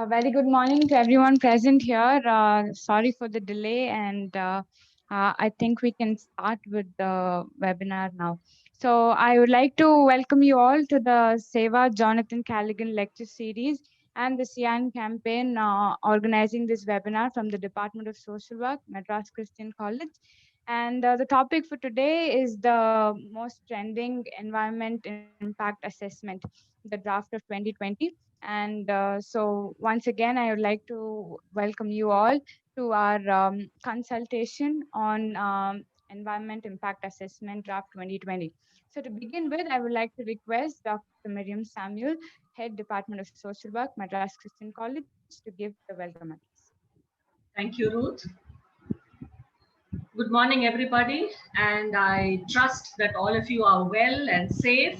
A very good morning to everyone present here. Sorry for the delay, and I think we can start with the webinar now. So I would like to welcome you all to the Seva Jonathan Callaghan lecture series and the CYAN campaign organizing this webinar from the Department of Social Work, Madras Christian College. And the topic for today is the most trending environment impact assessment, the draft of 2020. And so once again, I would like to welcome you all to our consultation on Environment Impact Assessment Draft 2020. So to begin with, I would like to request Dr. Miriam Samuel, Head Department of Social Work, Madras Christian College, to give the welcome address. Thank you, Ruth. Good morning, everybody. And I trust that all of you are well and safe.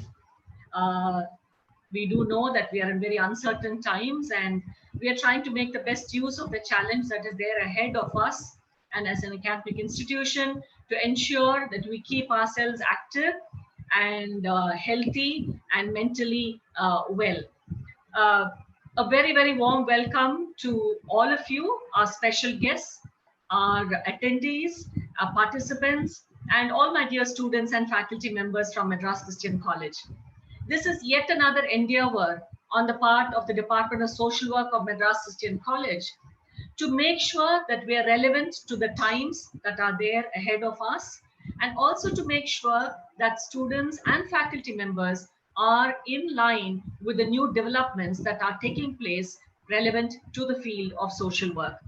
We do know that we are in very uncertain times and we are trying to make the best use of the challenge that is there ahead of us and as an academic institution to ensure that we keep ourselves active and healthy and mentally well. A very, very warm welcome to all of you, our special guests, our attendees, our participants, and all my dear students and faculty members from Madras Christian College. This is yet another endeavor on the part of the Department of Social Work of Madras Christian College to make sure that we are relevant to the times that are there ahead of us, and also to make sure that students and faculty members are in line with the new developments that are taking place relevant to the field of social work.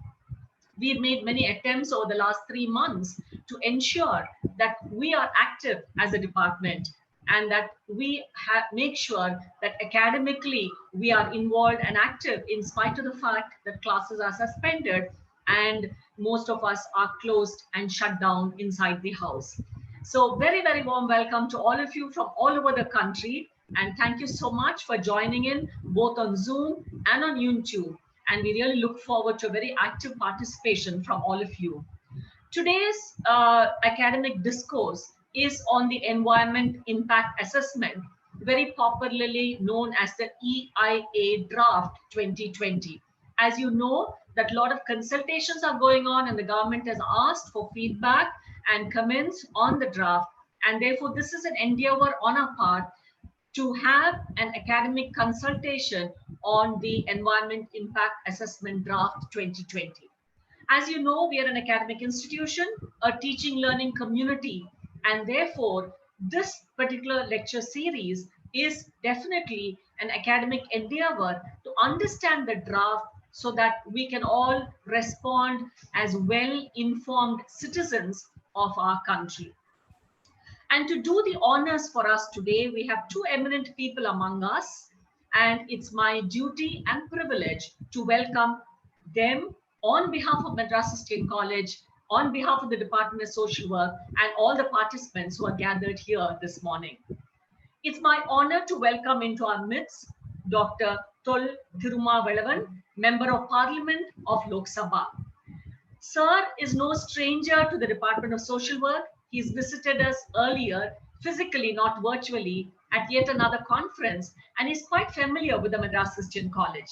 We've made many attempts over the last 3 months to ensure that we are active as a department and that we make sure that academically we are involved and active in spite of the fact that classes are suspended and most of us are closed and shut down inside the house. So very, very warm welcome to all of you from all over the country. And thank you so much for joining in both on Zoom and on YouTube. And we really look forward to a very active participation from all of you. Today's academic discourse is on the Environment Impact Assessment, very popularly known as the EIA Draft 2020. As you know, that a lot of consultations are going on and the government has asked for feedback and comments on the draft. And therefore, this is an endeavor on our part to have an academic consultation on the Environment Impact Assessment Draft 2020. As you know, we are an academic institution, a teaching learning community, and therefore this particular lecture series is definitely an academic endeavor to understand the draft so that we can all respond as well-informed citizens of our country. And to do the honors for us today, we have two eminent people among us, and it's my duty and privilege to welcome them on behalf of Madras Christian College, on behalf of the Department of Social Work, and all the participants who are gathered here this morning. It's my honor to welcome into our midst Dr. Thol Thirumaavalavan, Member of Parliament of Lok Sabha. Sir is no stranger to the Department of Social Work. He's visited us earlier, physically, not virtually, at yet another conference, and is quite familiar with the Madras Christian College.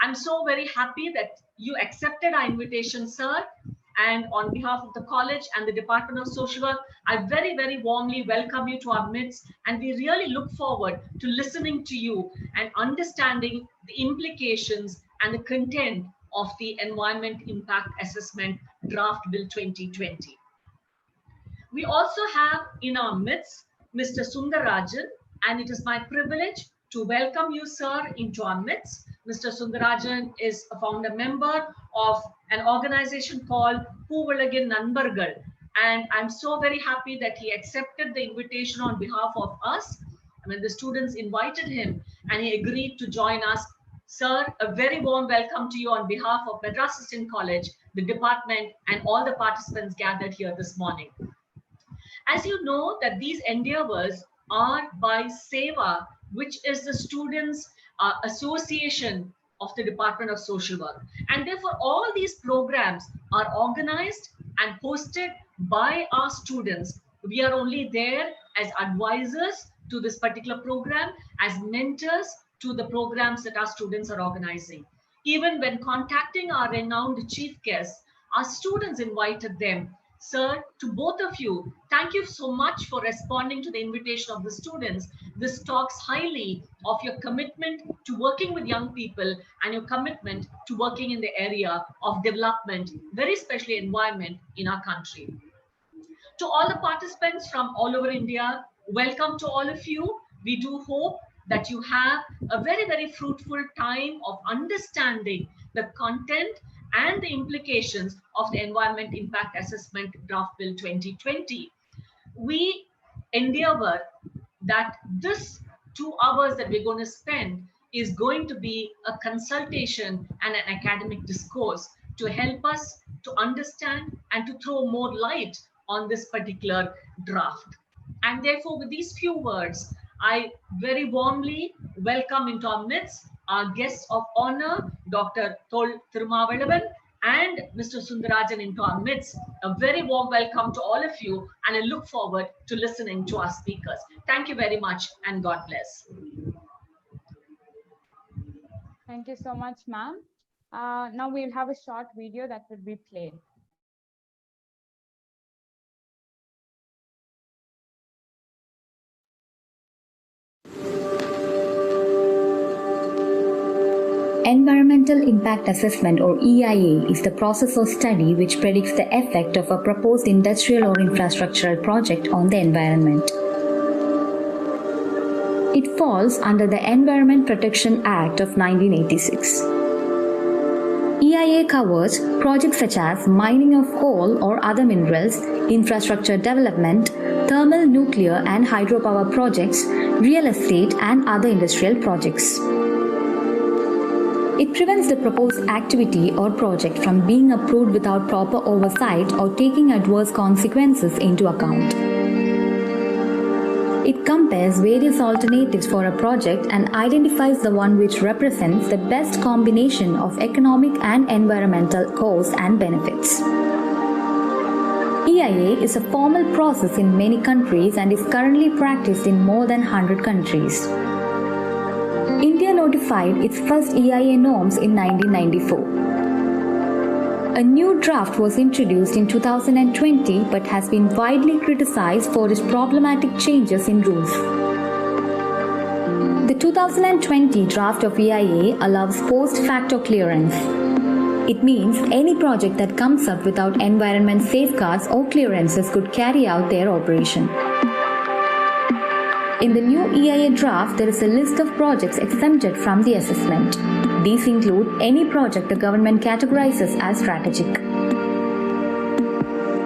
I'm so very happy that you accepted our invitation, sir. And on behalf of the college and the Department of Social Work, I very, very warmly welcome you to our midst. And we really look forward to listening to you and understanding the implications and the content of the Environment Impact Assessment Draft Bill 2020. We also have in our midst Mr. Sundarrajan, and it is my privilege to welcome you, sir, into our midst. Mr. Sundarrajan is a founder member of an organization called Poovulagin Nanbargal, and I'm so very happy that he accepted the invitation on behalf of us. I mean, the students invited him and he agreed to join us. Sir, a very warm welcome to you on behalf of Madras Christian College, the department, and all the participants gathered here this morning. As you know, that these endeavors are by Seva, which is the students' association of the Department of Social Work. And therefore, all these programs are organized and hosted by our students. We are only there as advisors to this particular program, as mentors to the programs that our students are organizing. Even when contacting our renowned chief guests, our students invited them. Sir, to both of you, thank you so much for responding to the invitation of the students. This talks highly of your commitment to working with young people and your commitment to working in the area of development, very especially environment in our country. To all the participants from all over India, welcome to all of you. We do hope that you have a very, very fruitful time of understanding the content and the implications of the Environment Impact Assessment Draft Bill 2020. We endeavor that this 2 hours that we're going to spend is going to be a consultation and an academic discourse to help us to understand and to throw more light on this particular draft. And therefore, with these few words, I very warmly welcome into our midst our guests of honor, Dr. Thol Thirumaavalavan and Mr. Sundarrajan into our midst. A very warm welcome to all of you, and I look forward to listening to our speakers. Thank you very much, and God bless. Thank you so much, ma'am. Now we'll have a short video that will be played. Environmental Impact Assessment or EIA is the process or study which predicts the effect of a proposed industrial or infrastructural project on the environment. It falls under the Environment Protection Act of 1986. EIA covers projects such as mining of coal or other minerals, infrastructure development, thermal, nuclear and hydropower projects, real estate and other industrial projects. It prevents the proposed activity or project from being approved without proper oversight or taking adverse consequences into account. It compares various alternatives for a project and identifies the one which represents the best combination of economic and environmental costs and benefits. EIA is a formal process in many countries and is currently practiced in more than 100 countries. India notified its first EIA norms in 1994. A new draft was introduced in 2020 but has been widely criticized for its problematic changes in rules. The 2020 draft of EIA allows post-facto clearance. It means any project that comes up without environment safeguards or clearances could carry out their operation. In the new EIA draft, there is a list of projects exempted from the assessment. These include any project the government categorizes as strategic.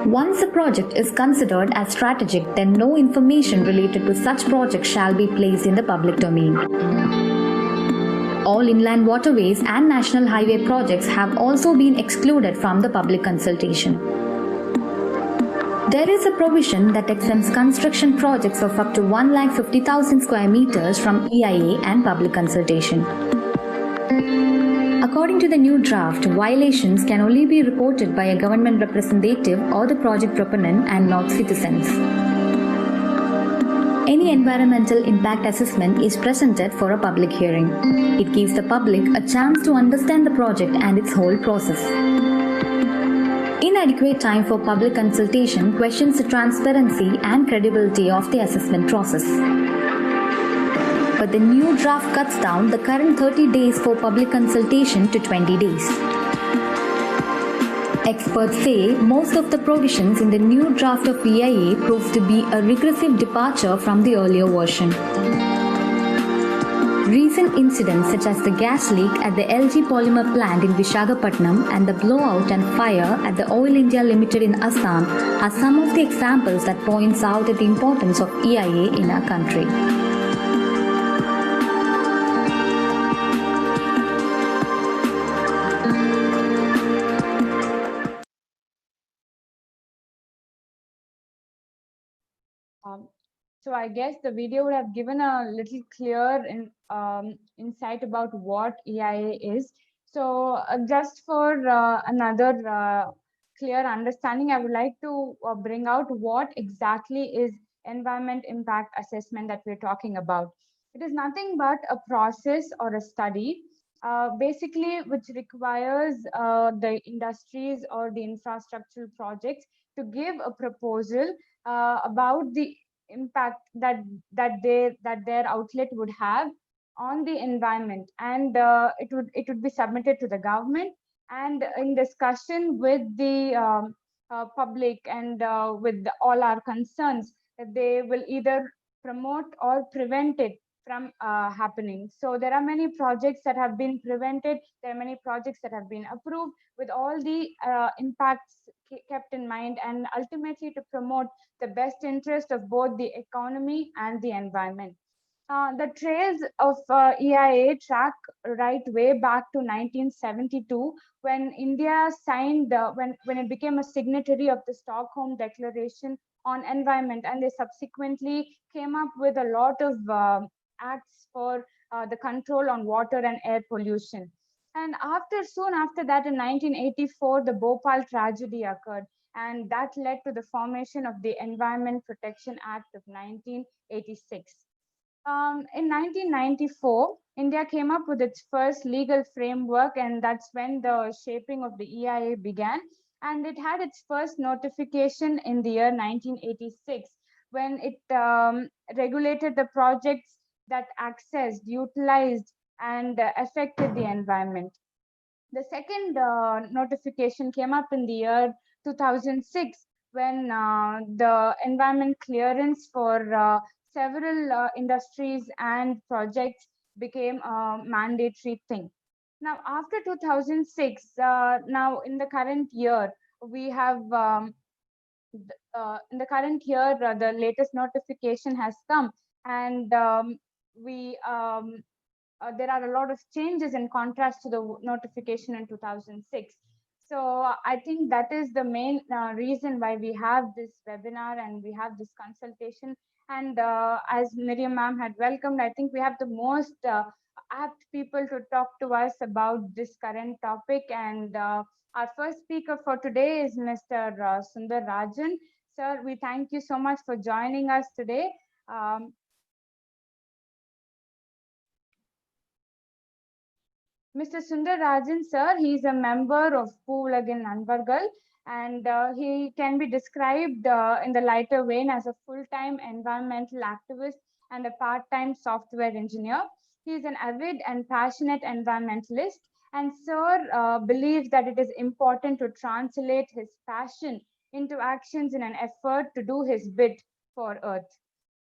Once a project is considered as strategic, then no information related to such project shall be placed in the public domain. All inland waterways and national highway projects have also been excluded from the public consultation. There is a provision that exempts construction projects of up to 150,000 square meters from EIA and public consultation. According to the new draft, violations can only be reported by a government representative or the project proponent and not citizens. Any environmental impact assessment is presented for a public hearing. It gives the public a chance to understand the project and its whole process. Inadequate time for public consultation questions the transparency and credibility of the assessment process. But the new draft cuts down the current 30 days for public consultation to 20 days. Experts say most of the provisions in the new draft of EIA proves to be a regressive departure from the earlier version. Recent incidents such as the gas leak at the LG polymer plant in Visakhapatnam and the blowout and fire at the Oil India Limited in Assam are some of the examples that points out the importance of EIA in our country. So I guess the video would have given a little clear insight about what EIA is. So just for another clear understanding, I would like to bring out what exactly is environment impact assessment that we're talking about. It is nothing but a process or a study basically which requires the industries or the infrastructural projects to give a proposal about the impact that their outlet would have on the environment, and it would be submitted to the government, and in discussion with the public and with all our concerns, they will either promote or prevent it from happening. So there are many projects that have been prevented. There are many projects that have been approved with all the impacts kept in mind, and ultimately to promote the best interest of both the economy and the environment. The trails of EIA track right way back to 1972, when India signed, when it became a signatory of the Stockholm Declaration on Environment, and they subsequently came up with a lot of acts for the control on water and air pollution. And soon after that, in 1984, the Bhopal tragedy occurred, and that led to the formation of the Environment Protection Act of 1986. In 1994, India came up with its first legal framework, and that's when the shaping of the EIA began. And it had its first notification in the year 1986, when it regulated the projects that accessed, utilized, and affected the environment. The second notification came up in the year 2006, when the environment clearance for several industries and projects became a mandatory thing. Now, after 2006, now in the current year, we have in the current year, the latest notification has come, and there are a lot of changes in contrast to the notification in 2006. So I think that is the main reason why we have this webinar and we have this consultation. And as Miriam ma'am had welcomed, I think we have the most apt people to talk to us about this current topic. And our first speaker for today is Mr. Sundarrajan. Sir, we thank you so much for joining us today. Mr. Sundarrajan, sir, he is a member of Poovulagin Nanbargal, and he can be described in the lighter vein as a full-time environmental activist and a part-time software engineer. He is an avid and passionate environmentalist, and sir believes that it is important to translate his passion into actions in an effort to do his bit for Earth.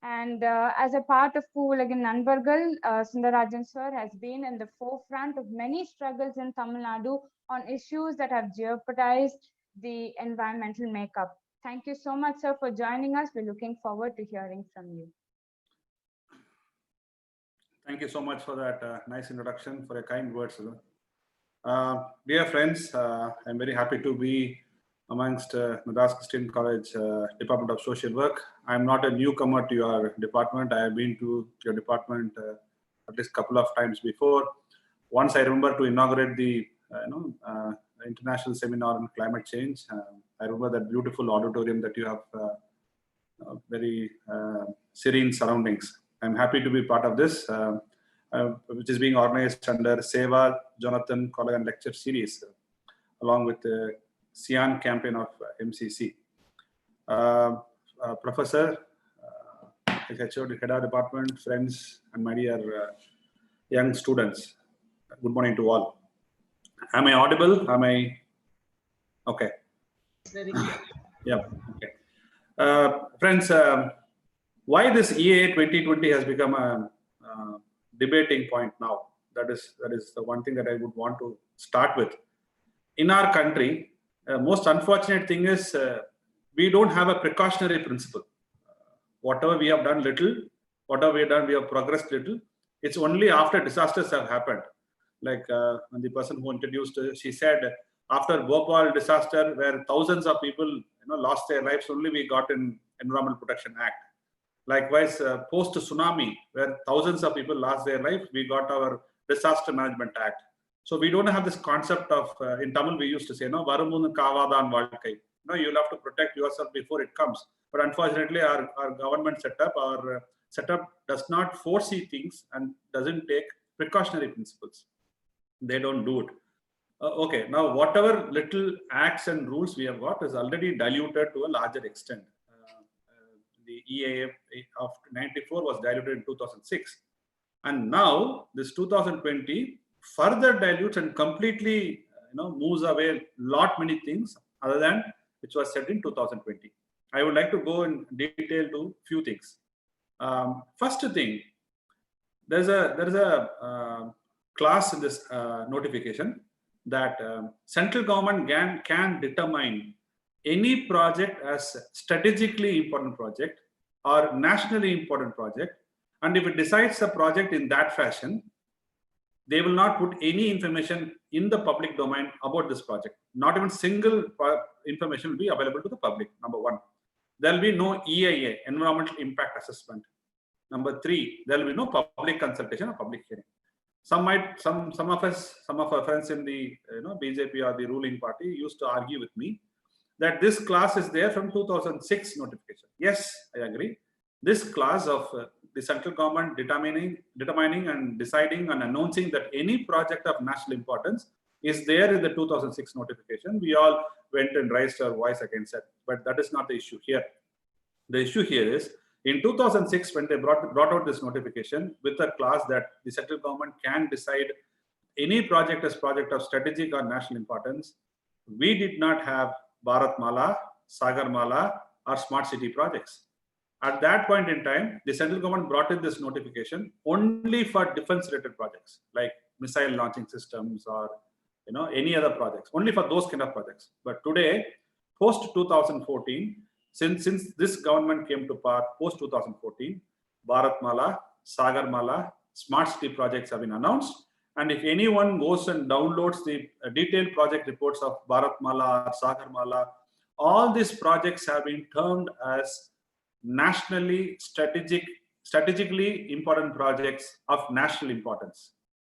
And as a part of Poovulagin Nanbargal, Sundarrajan sir has been in the forefront of many struggles in Tamil Nadu on issues that have jeopardized the environmental makeup. Thank you so much, sir, for joining us. We're looking forward to hearing from you. Thank you so much for that nice introduction, for your kind words. Dear friends, I'm very happy to be amongst Madras Christian College Department of Social Work. I'm not a newcomer to your department. I have been to your department at least a couple of times before. Once I remember to inaugurate the international seminar on climate change. I remember that beautiful auditorium that you have, very serene surroundings. I'm happy to be part of this, which is being organized under Seva Jonathan College and Lecture Series, along with the CYAN Campaign of MCC. Professor, HOD, Head of Department, friends, and my dear young students, good morning to all. Am I audible? Am I? Okay. Very clear. Yeah, okay. Friends, why this EA 2020 has become a debating point now? That is the one thing that I would want to start with. In our country, most unfortunate thing is we don't have a precautionary principle. Whatever we have done little, whatever we have done, we have progressed little. It's only after disasters have happened. Like when the person who introduced, she said, after Bhopal disaster, where thousands of people lost their lives, only we got an Environment Protection Act. Likewise, post tsunami, where thousands of people lost their life, we got our Disaster Management Act. So we don't have this concept of, in Tamil we used to say, no, varumun kavadan valkai. No, you'll have to protect yourself before it comes. But unfortunately, our government setup, our setup does not foresee things and doesn't take precautionary principles. They don't do it. Okay, now whatever little acts and rules we have got is already diluted to a larger extent. The EAA of 94 was diluted in 2006. And now this 2020 further dilutes and completely moves away lot many things other than which was said in 2020. I would like to go in detail to few things. First thing, there is a clause in this notification that central government can determine any project as strategically important project or nationally important project, and if it decides a project in that fashion, they will not put any information in the public domain about this project. Not even single information will be available to the public. Number one, there will be no EIA, environmental impact assessment. Number three, there will be no public consultation or public hearing. Some of our friends in the BJP or the ruling party used to argue with me that this clause is there from 2006 notification. Yes, I agree. This clause of the central government determining and deciding and announcing that any project of national importance is there in the 2006 notification. We all went and raised our voice against it, but that is not the issue here. The issue here is in 2006 when they brought out this notification with a clause that the central government can decide any project as project of strategic or national importance, we did not have Bharatmala, Sagarmala or smart city projects. At that point in time, the central government brought in this notification only for defense-related projects like missile launching systems or any other projects, only for those kind of projects. But today, post 2014, since this government came to power post 2014, Bharatmala, Sagarmala, smart city projects have been announced. And if anyone goes and downloads the detailed project reports of Bharatmala or Sagarmala, all these projects have been termed as nationally strategically important projects of national importance.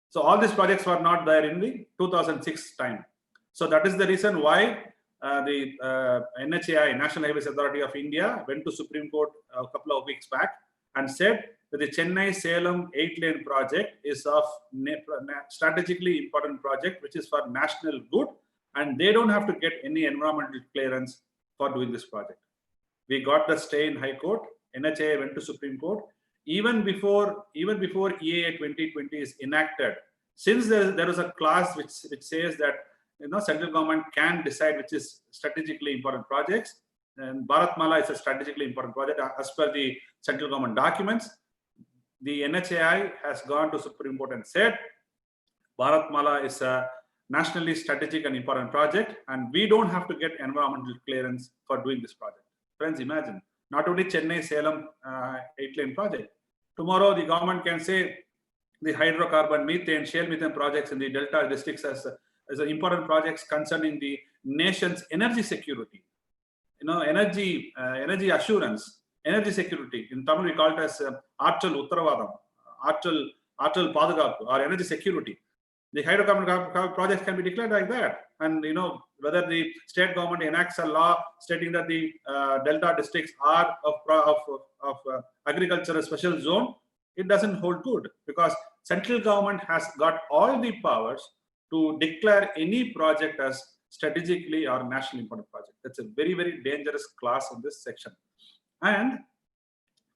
So all these projects were not there in the 2006 time. So that is the reason why the NHAI, National Highways Authority of India, went to Supreme Court a couple of weeks back and said that the Chennai-Salem 8-lane project is of strategically important project, which is for national good, and they don't have to get any environmental clearance for doing this project. We got the stay in High Court. NHAI went to Supreme Court. Even before EAA 2020 is enacted, since there is a clause which says that central government can decide which is strategically important projects, and Bharatmala is a strategically important project as per the central government documents. The NHAI has gone to Supreme Court and said Bharatmala is a nationally strategic and important project, and we don't have to get environmental clearance for doing this project. Friends, imagine, not only Chennai-Salem 8-lane project. Tomorrow, the government can say the hydrocarbon, methane, shale methane projects in the Delta districts as important projects concerning the nation's energy security, energy assurance, energy security. In Tamil, we call it as Archal Uttaravadam, Archal Padagapu, or energy security. The hydrocarbon projects can be declared like that. And whether the state government enacts a law stating that the Delta districts are of agricultural special zone, it doesn't hold good, because central government has got all the powers to declare any project as strategically or nationally important project. That's a very, very dangerous clause in this section. And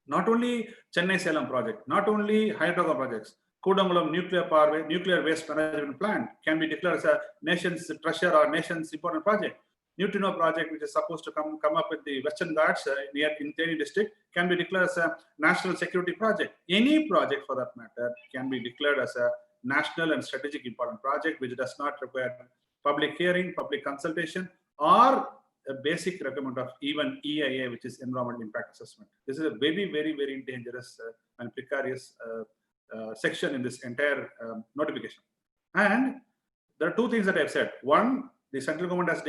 not only Chennai-Salem project, not only hydrocarbon projects, Kudangulam nuclear waste management plant can be declared as a nation's treasure or nation's important project. Neutrino project, which is supposed to come up with the Western Ghats near Theni district, can be declared as a national security project. Any project for that matter can be declared as a national and strategic important project, which does not require public hearing, public consultation, or a basic requirement of even EIA, which is environmental impact assessment. This is a very, very, very dangerous and precarious section in this entire notification. And there are two things that I've said. One, the central government has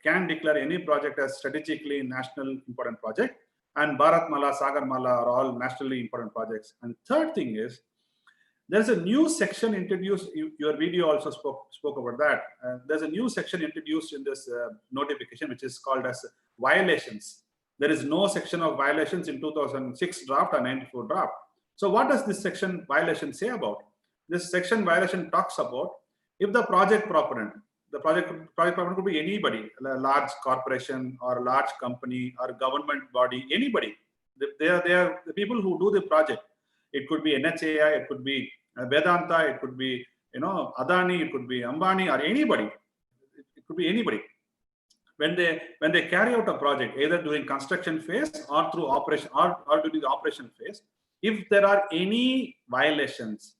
can declare any project as strategically national important project, and Bharatmala, Sagarmala are all nationally important projects. And third thing is, there's a new section introduced. Your video also spoke about that. There's a new section introduced in this notification, which is called as violations. There is no section of violations in 2006 draft or 94 draft. So what does this section violation say about? This section violation talks about If the project proponent could be anybody, a large corporation or a large company or government body, anybody. They are the people who do the project. It could be NHAI, it could be Vedanta, it could be Adani, it could be Ambani, or anybody. It could be anybody. When they carry out a project, either during construction phase or through operation or during the operation phase, if there are any violations,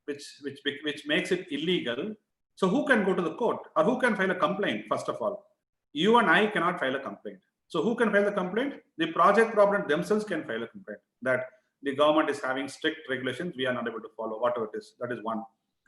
which makes it illegal, so who can go to the court or who can file a complaint? First of all, you and I cannot file a complaint. So who can file the complaint? The project proponent themselves can file a complaint that the government is having strict regulations, we are not able to follow, whatever it is. That is one.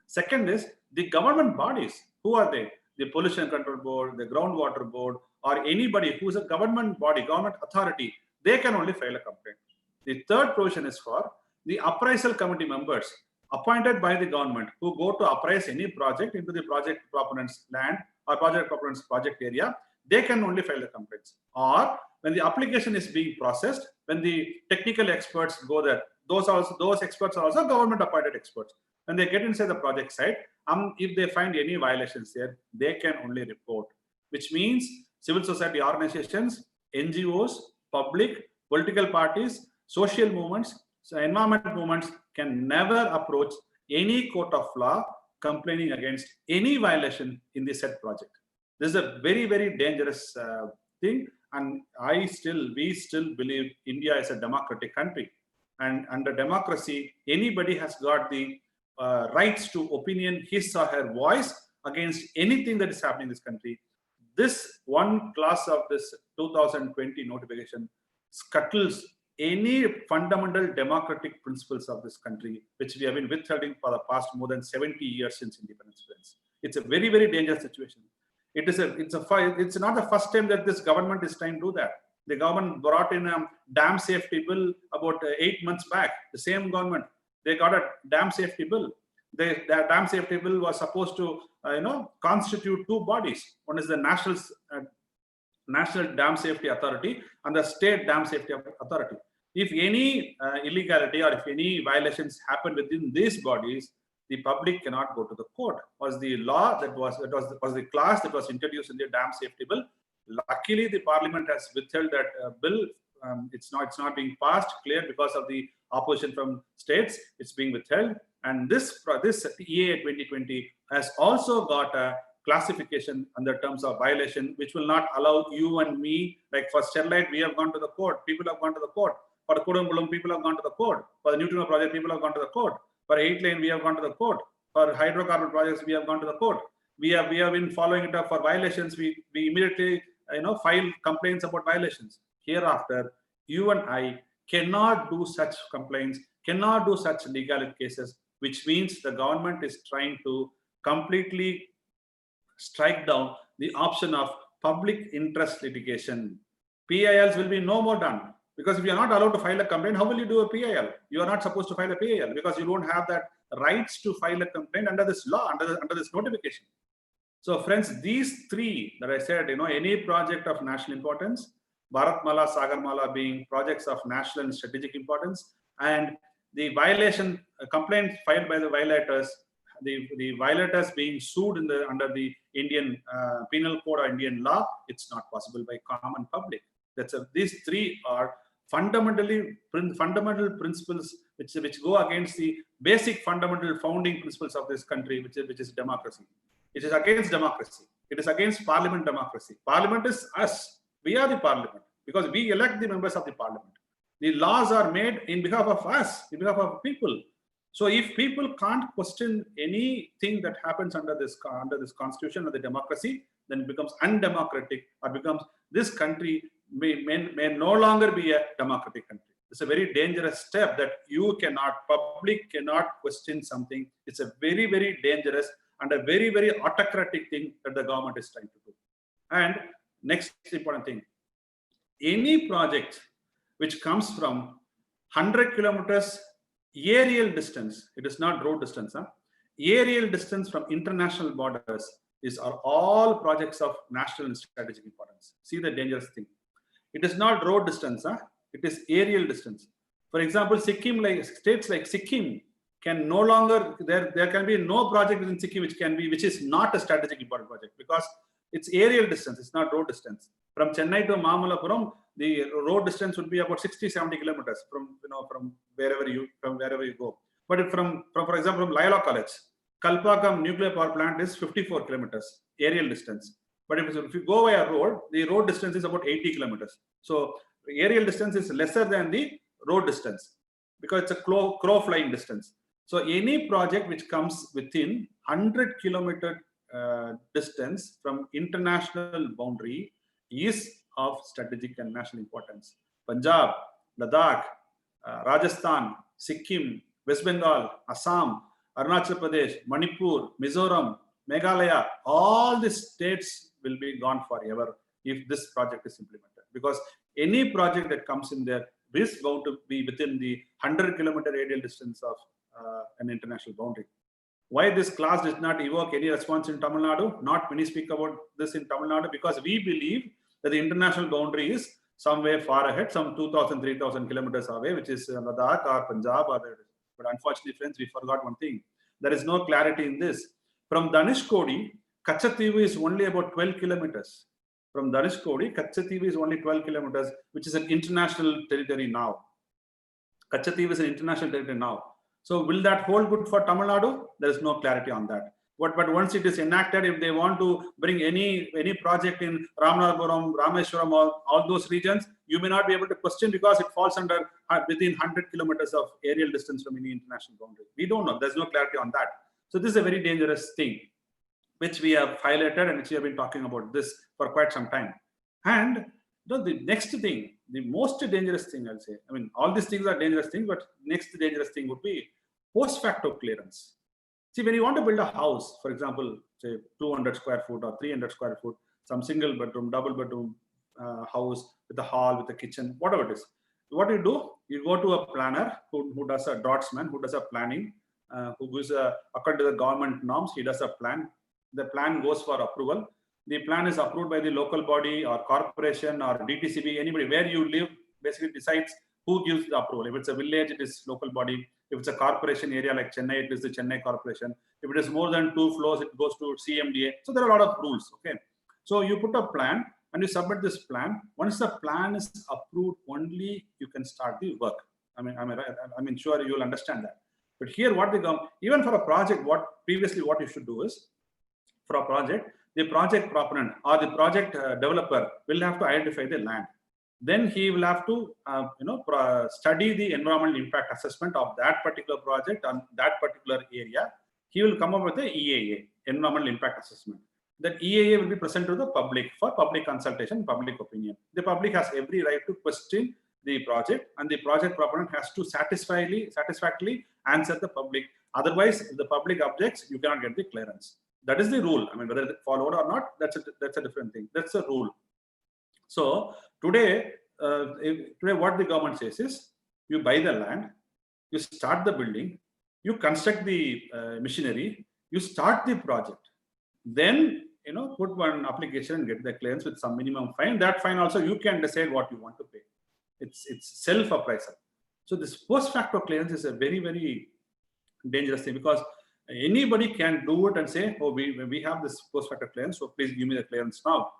Second is the government bodies. Who are they? The Pollution Control Board, the Groundwater Board, or anybody who is a government body, government authority, they can only file a complaint. The third provision is for the appraisal committee members appointed by the government who go to appraise any project into the project proponent's land or project proponent's project area. They can only file the complaints. Or when the application is being processed, when the technical experts go there, those experts are also government appointed experts. When they get inside the project site, if they find any violations there, they can only report, which means civil society organizations, NGOs, public, political parties, social movements, environment movements can never approach any court of law complaining against any violation in the said project. This is a very, very dangerous thing, and we still believe India is a democratic country, and under democracy, anybody has got the rights to opinion, his or her voice against anything that is happening in this country. This one clause of this 2020 notification scuttles any fundamental democratic principles of this country, which we have been withholding for the past more than 70 years since independence. It's a very, very dangerous situation. It's not the first time that this government is trying to do that. The government brought in a dam safety bill about 8 months back. The same government, they got a dam safety bill. The dam safety bill was supposed to, constitute two bodies. One is the National Dam Safety Authority and the State Dam Safety Authority. If any illegality or if any violations happen within these bodies, the public cannot go to the court. Was the law that was the clause that was introduced in the dam safety bill. Luckily, the Parliament has withheld that bill. It's not being passed, cleared because of the opposition from states. It's being withheld, and this EA 2020 has also got a classification under terms of violation, which will not allow you and me. Like for Sterlite, we have gone to the court. People have gone to the court. For the Kodambulam, people have gone to the court. For the Neutrino project, people have gone to the court. For 8-lane, we have gone to the court. For hydrocarbon projects, we have gone to the court. We have been following it up for violations. We immediately file complaints about violations. Hereafter, you and I cannot do such complaints, cannot do such legal cases, which means the government is trying to completely strike down the option of public interest litigation. PILs will be no more done. Because if you are not allowed to file a complaint, how will you do a PIL? You are not supposed to file a PIL because you don't have that rights to file a complaint under this law, under this notification. So friends, these three that I said, any project of national importance, Bharatmala, Sagarmala being projects of national and strategic importance, and the violation complaint filed by the violators, the violators being sued under the Indian Penal Code or Indian law, it's not possible by common public. These three are fundamental principles which go against the basic fundamental founding principles of this country, which is democracy. It is against democracy. It is against parliament democracy. Parliament is us. We are the parliament because we elect the members of the parliament. The laws are made in behalf of us, in behalf of people. So if people can't question anything that happens under this constitution or the democracy, then it becomes undemocratic, or becomes this country may no longer be a democratic country. It's a very dangerous step that public cannot question something. It's a very, very dangerous and a very, very autocratic thing that the government is trying to do. And next important thing, any project which comes from 100 kilometers aerial distance, it is not road distance, aerial distance from international borders are all projects of national and strategic importance. See the dangerous thing. It is not road distance, it is aerial distance. For example, states like Sikkim, can no longer, there can be no project within Sikkim which is not a strategic important project, because it's aerial distance, it's not road distance. From Chennai to Mamallapuram, the road distance would be about 60-70 kilometers from wherever you go. But for example, from Loyola College, Kalpakam nuclear power plant is 54 kilometers aerial distance. But if you go via road, the road distance is about 80 kilometers. So aerial distance is lesser than the road distance because it's a crow flying distance. So any project which comes within 100 kilometer distance from international boundary is of strategic and national importance. Punjab, Ladakh, Rajasthan, Sikkim, West Bengal, Assam, Arunachal Pradesh, Manipur, Mizoram, Meghalaya, all these states will be gone forever if this project is implemented. Because any project that comes in there is going to be within the 100-kilometer radial distance of an international boundary. Why this class did not evoke any response in Tamil Nadu? Not many speak about this in Tamil Nadu because we believe that the international boundary is somewhere far ahead, some 2,000, 3,000 kilometers away, which is Ladakh or Punjab. But unfortunately, friends, we forgot one thing. There is no clarity in this. From Dhanishkodi, Kachativu is only about 12 kilometers. From Dhanishkodi, Kachativu is only 12 kilometers, which is an international territory now. Kachativu is an international territory now. So will that hold good for Tamil Nadu? There is no clarity on that. But once it is enacted, if they want to bring any project in Ramanathapuram, Rameshwaram, all those regions, you may not be able to question because it falls under within 100 kilometers of aerial distance from any international boundary. We don't know. There's no clarity on that. So this is a very dangerous thing, which we have highlighted and which we have been talking about this for quite some time. And the next thing, the most dangerous thing, I'll say, I mean, all these things are dangerous things, but next dangerous thing would be post facto clearance. See, when you want to build a house, for example, say 200 square foot or 300 square foot, some single bedroom, double bedroom house with a hall, with a kitchen, whatever it is. What do? You go to a planner who does a draftsman, who does a planning, who gives according to the government norms, he does a plan. The plan goes for approval. The plan is approved by the local body or corporation or DTCB, anybody where you live basically decides who gives the approval. If it's a village, it is local body. If it's a corporation area like Chennai, it is the Chennai Corporation. If it is more than 2 floors, it goes to CMDA. So there are a lot of rules. Okay. So you put a plan and you submit this plan. Once the plan is approved, only you can start the work. I mean, sure you will understand that. But here, what they come, even for a project, what you should do is, for a project, the project proponent or the project developer will have to identify the land. Then he will have to, study the environmental impact assessment of that particular project on that particular area. He will come up with the EAA, environmental impact assessment. That EAA will be presented to the public for public consultation, public opinion. The public has every right to question the project, and the project proponent has to satisfactorily answer the public. Otherwise, if the public objects, you cannot get the clearance. That is the rule. I mean, whether it's followed or not, that's a different thing. That's the rule. So today what the government says is, you buy the land, you start the building, you construct the machinery, you start the project, then put one application and get the clearance with some minimum fine. That fine also you can decide what you want to pay. It's self-appraisal. So this post facto clearance is a very, very dangerous thing, because anybody can do it and say, oh, we have this post facto clearance, so please give me the clearance now.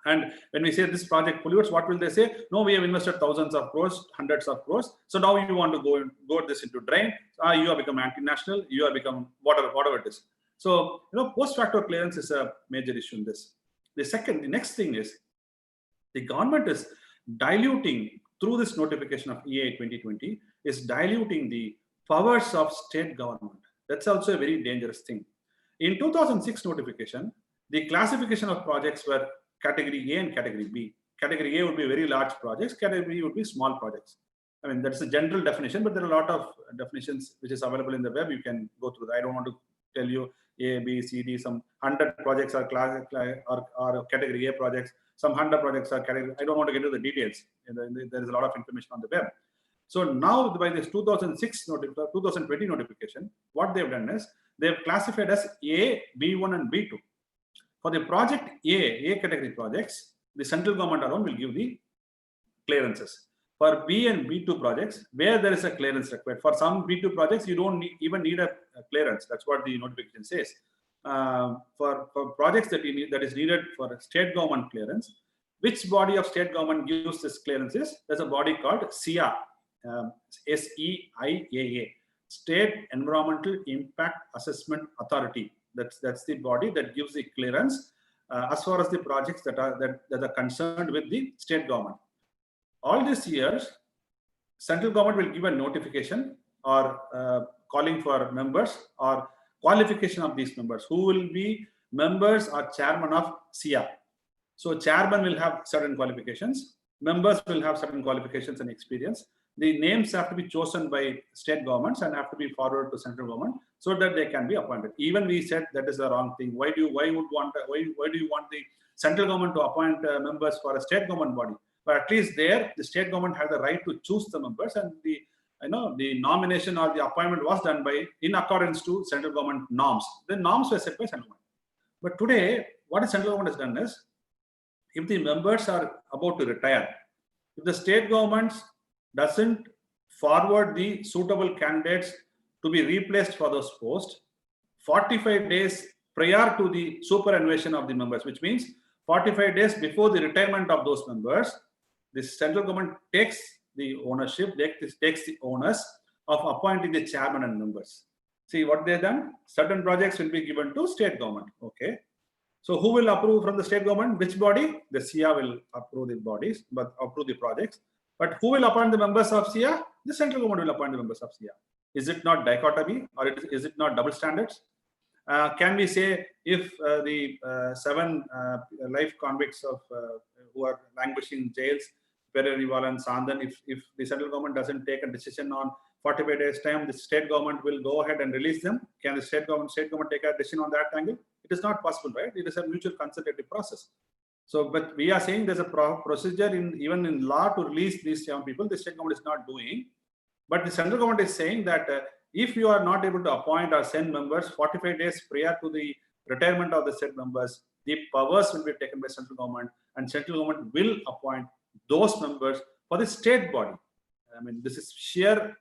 And when we say this project pollutes, what will they say? No, we have invested thousands of crores, hundreds of crores. So now you want to go this into drain. You have become anti-national. You have become whatever it is. So post facto clearance is a major issue in this. The next thing is, the government is diluting through this notification of EA 2020 is diluting the powers of state government. That's also a very dangerous thing. In 2006 notification, the classification of projects were category A and category B. Category A would be very large projects, category B would be small projects. I mean, that's a general definition, but there are a lot of definitions which is available in the web. You can go through that. I don't want to tell you A, B, C, D, some 100 projects are category A projects, some 100 projects are category. I don't want to get into the details. There is a lot of information on the web. So now by this 2020 notification, what they've done is they've classified as A, B1 and B2. For the project A category projects, the central government alone will give the clearances. For B and B2 projects, where there is a clearance required. For some B2 projects, you don't even need a clearance. That's what the notification says. For projects that is needed for state government clearance, which body of state government gives this clearances? There's a body called SEIAA, SEIAA, State Environmental Impact Assessment Authority. That's the body that gives the clearance as far as the projects that are concerned with the state government. All these years, central government will give a notification or calling for members or qualification of these members, who will be members or chairman of SEIAA. So chairman will have certain qualifications, members will have certain qualifications and experience. The names have to be chosen by state governments and have to be forwarded to central government so that they can be appointed. Even we said that is the wrong thing. Why do you want the central government to appoint members for a state government body? But at least there, the state government had the right to choose the members, and the nomination or the appointment was done in accordance to central government norms. The norms were set by central government. But today, what the central government has done is, if the members are about to retire, if the state government doesn't forward the suitable candidates to be replaced for those posts 45 days prior to the superannuation of the members, which means 45 days before the retirement of those members, the central government takes the ownership, takes the onus of appointing the chairman and members. See what they've done? Certain projects will be given to state government. Okay. So who will approve from the state government? Which body? The SEIAA will approve the bodies, but approve the projects. But who will appoint the members of SEIAA? The central government will appoint the members of SEIAA. Is it not dichotomy, or is it not double standards? Can we say if the 7 life convicts of who are languishing in jails, Thirumaavalavan, Sandan, if the central government doesn't take a decision on 45 days time, the state government will go ahead and release them? Can the state government take a decision on that angle? It is not possible, right? It is a mutual consultative process. So, but we are saying there's a procedure even in law to release these young people. The state government is not doing, but the central government is saying that if you are not able to appoint or send members 45 days prior to the retirement of the said members, the powers will be taken by central government, and central government will appoint those members for the state body. I mean, this is sheer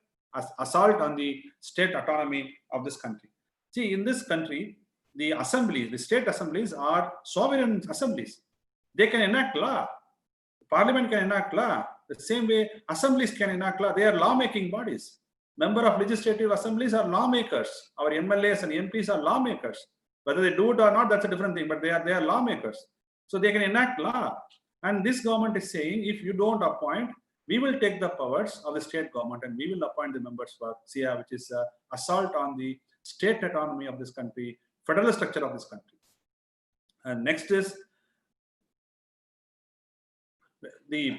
assault on the state autonomy of this country. See, in this country, the assemblies, the state assemblies are sovereign assemblies. They can enact law. Parliament can enact law. The same way assemblies can enact law. They are lawmaking bodies. Member of legislative assemblies are lawmakers. Our MLAs and MPs are lawmakers. Whether they do it or not, that's a different thing, but they are lawmakers. So they can enact law. And this government is saying, if you don't appoint, we will take the powers of the state government and we will appoint the members for SEIAA, which is assault on the state autonomy of this country, federal structure of this country. And next is the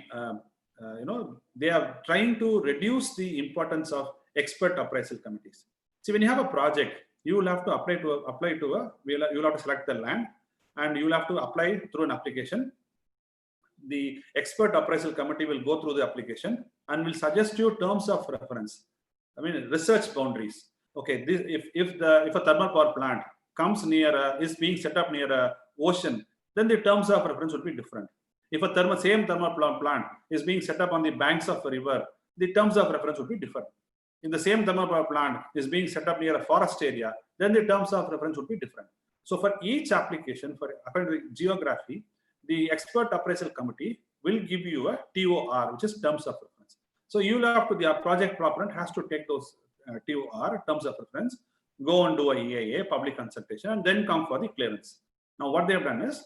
they are trying to reduce the importance of expert appraisal committees. See, when you have a project, you will have to you'll have to select the land, and you will have to apply through an application. The expert appraisal committee will go through the application and will suggest you terms of reference. I mean, research boundaries. Okay, if a thermal power plant comes near is being set up near a ocean, then the terms of reference would be different. If a same thermal plant is being set up on the banks of a river, the terms of reference would be different. If the same thermal power plant is being set up near a forest area, then the terms of reference would be different. So for each application, according to geography, the expert appraisal committee will give you a TOR, which is terms of reference. So you will have to, the project proponent has to take those TOR, terms of reference, go and do a EIA, public consultation, and then come for the clearance. Now what they have done is,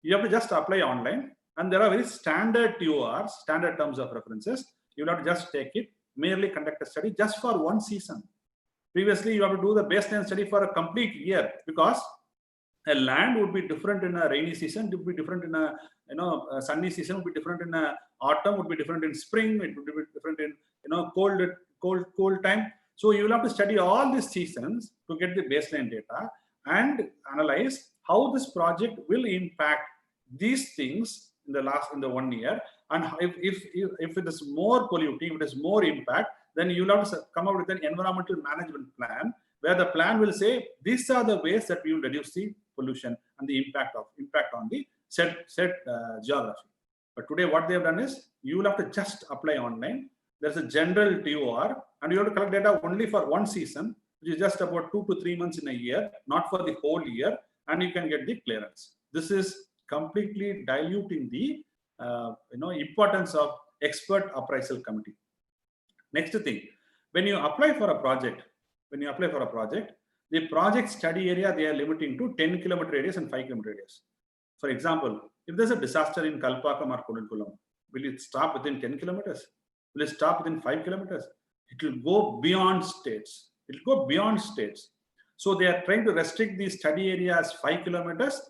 you have to just apply online, and there are very standard TORs, standard terms of references. You will have to just take it, merely conduct a study just for one season. Previously, you have to do the baseline study for a complete year, because a land would be different in a rainy season, it would be different in a sunny season, would be different in a autumn, would be different in spring, it would be different in cold time. So you will have to study all these seasons to get the baseline data and analyze how this project will impact these things in the 1 year. And if it is more polluting, if it is more impact, then you will have to come up with an environmental management plan, where the plan will say these are the ways that we will reduce the pollution and the impact on the set geography. But today what they have done is, you will have to just apply online. There's a general TOR, and you have to collect data only for one season, which is just about 2 to 3 months in a year, not for the whole year, and you can get the clearance. This is completely diluting the importance of expert appraisal committee. Next thing, when you apply for a project, the project study area they are limiting to 10-kilometer radius and 5-kilometer radius. For example, if there's a disaster in Kalpakam or Kodunkulam, will it stop within 10 kilometers? Will it stop within 5 kilometers? It will go beyond states. It will go beyond states. So they are trying to restrict the study area as 5 kilometers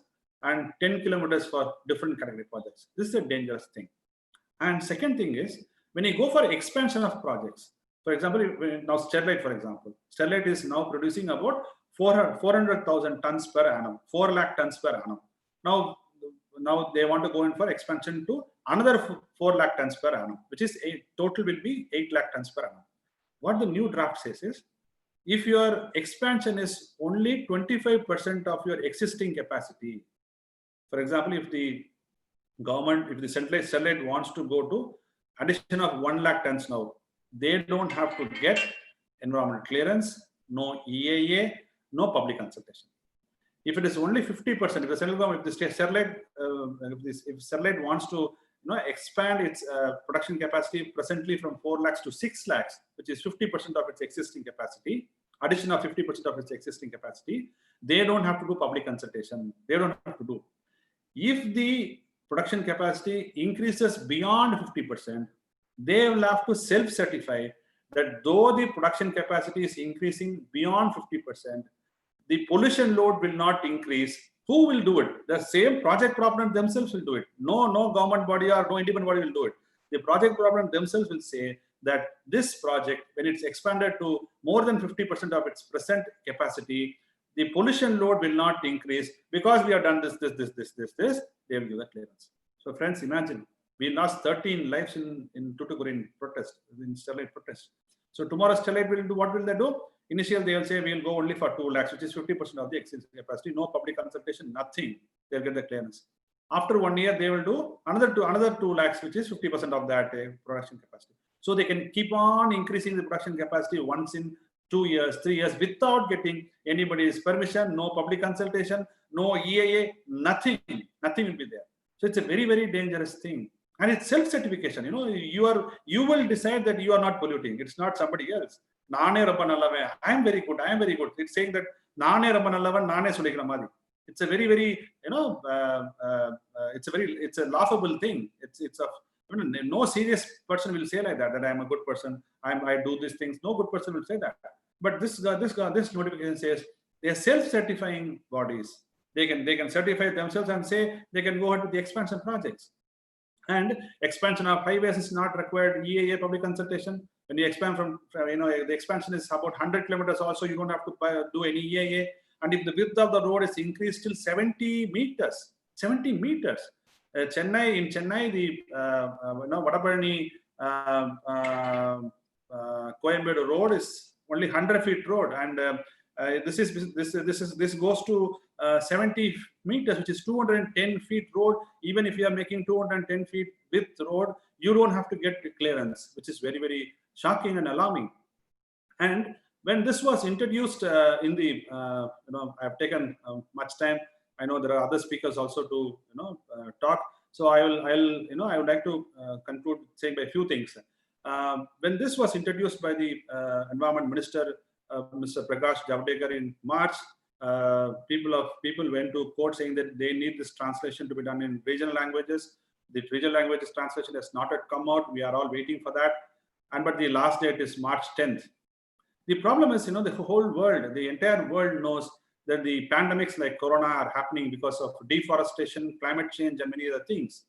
and 10 kilometers for different category projects. This is a dangerous thing. And second thing is, when you go for expansion of projects, for example, now Sterlite, for example, Sterlite is now producing about 400,000 tons per annum, 4 lakh tons per annum. Now they want to go in for expansion to another 4 lakh tons per annum, which is total will be 8 lakh tons per annum. What the new draft says is, if your expansion is only 25% of your existing capacity, for example, if the government, if the centralized Sterlite wants to go to addition of 1 lakh tons now, they don't have to get environmental clearance, no EAA, no public consultation. If it is only 50%, if the central government, if the Sterlite, if Sterlite wants to expand its production capacity presently from 4 lakhs to 6 lakhs, which is 50% of its existing capacity, addition of 50% of its existing capacity, they don't have to do public consultation. They don't have to do. If the production capacity increases beyond 50%, they will have to self-certify that though the production capacity is increasing beyond 50%, the pollution load will not increase. Who will do it? The same project proponent themselves will do it. No government body or no independent body will do it. The project proponent themselves will say that this project, when it's expanded to more than 50% of its present capacity, the pollution load will not increase because we have done this. They will give the clearance. So friends, imagine, we lost 13 lives in Tuticorin protest, in Sterlite protest. So tomorrow Sterlite will do, what will they do? Initially, they will say we will go only for 2 lakhs, which is 50% of the existing capacity. No public consultation, nothing. They'll get the clearance. After 1 year, they will do another 2 lakhs, which is 50% of that production capacity. So they can keep on increasing the production capacity once in 2 years, 3 years, without getting anybody's permission, no public consultation, no EAA, nothing will be there. So it's a very, very dangerous thing. And it's self-certification. You will decide that you are not polluting. It's not somebody else. I am very good. It's saying that it's a very, very, it's a laughable thing. No serious person will say like that I am a good person. I do these things. No good person will say that. But this notification says they are self-certifying bodies. They can certify themselves and say they can go ahead with the expansion projects. And expansion of highways is not required EAA public consultation. When you expand from, the expansion is about 100 kilometers also, you don't have to do any EAA. And if the width of the road is increased till 70 meters, in Chennai, the Vadaparani Coimbatore road is only 100 feet road, and this goes to 70 meters, which is 210 feet road. Even if you are making 210 feet width road, you don't have to get clearance, which is very, very shocking and alarming. And when this was introduced in the, I've taken much time. I know there are other speakers also to talk. So I would like to conclude saying by a few things. When this was introduced by the Environment Minister, Mr. Prakash Javadekar, in March, people went to court saying that they need this translation to be done in regional languages. The regional languages translation has not yet come out. We are all waiting for that. But the last date is March 10th. The problem is, the whole world, the entire world knows that the pandemics like Corona are happening because of deforestation, climate change, and many other things.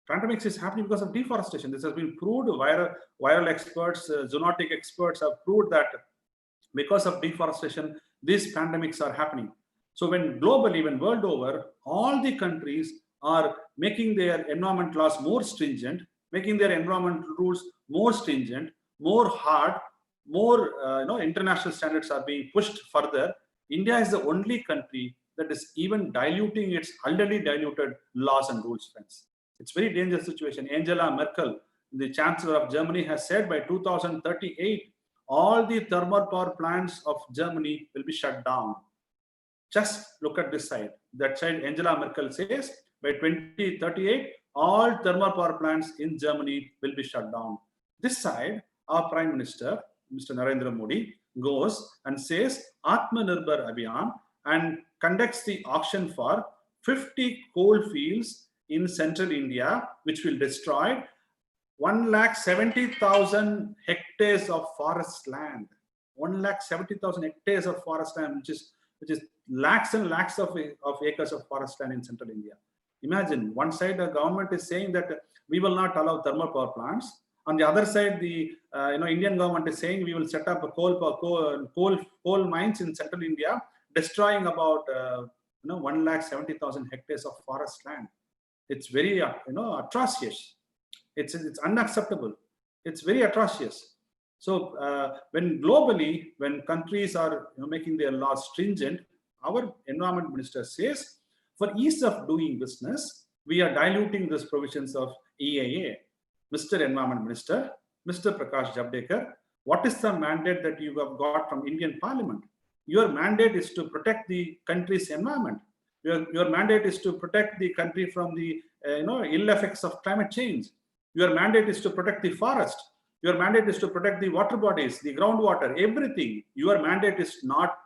Pandemics is happening because of deforestation. This has been proved. Viral experts, zoonotic experts have proved that because of deforestation, these pandemics are happening. So when globally, when world over, all the countries are making their environment laws more stringent, making their environmental rules more stringent, more hard, more international standards are being pushed further. India is the only country that is even diluting its already diluted laws and rules, friends. It's very dangerous situation. Angela Merkel, the Chancellor of Germany, has said by 2038, all the thermal power plants of Germany will be shut down. Just look at this side. That side, Angela Merkel says by 2038, all thermal power plants in Germany will be shut down. This side, our Prime Minister, Mr. Narendra Modi, goes and says Atmanirbhar Abhiyan and conducts the auction for 50 coal fields in central India, which will destroy 170,000 hectares of forest land. 170,000 hectares of forest land, which is lakhs and lakhs of acres of forest land in central India. Imagine, one side the government is saying that we will not allow thermal power plants. On the other side, the Indian government is saying we will set up a coal mines in central India, destroying about 170,000 hectares of forest land. It's very atrocious. It's unacceptable. It's very atrocious. So when globally, when countries are making their laws stringent, our environment minister says, for ease of doing business, we are diluting these provisions of EIA. Mr. Environment Minister, Mr. Prakash Javadekar, what is the mandate that you have got from Indian Parliament? Your mandate is to protect the country's environment. Your mandate is to protect the country from the ill effects of climate change. Your mandate is to protect the forest. Your mandate is to protect the water bodies, the groundwater, everything. Your mandate is not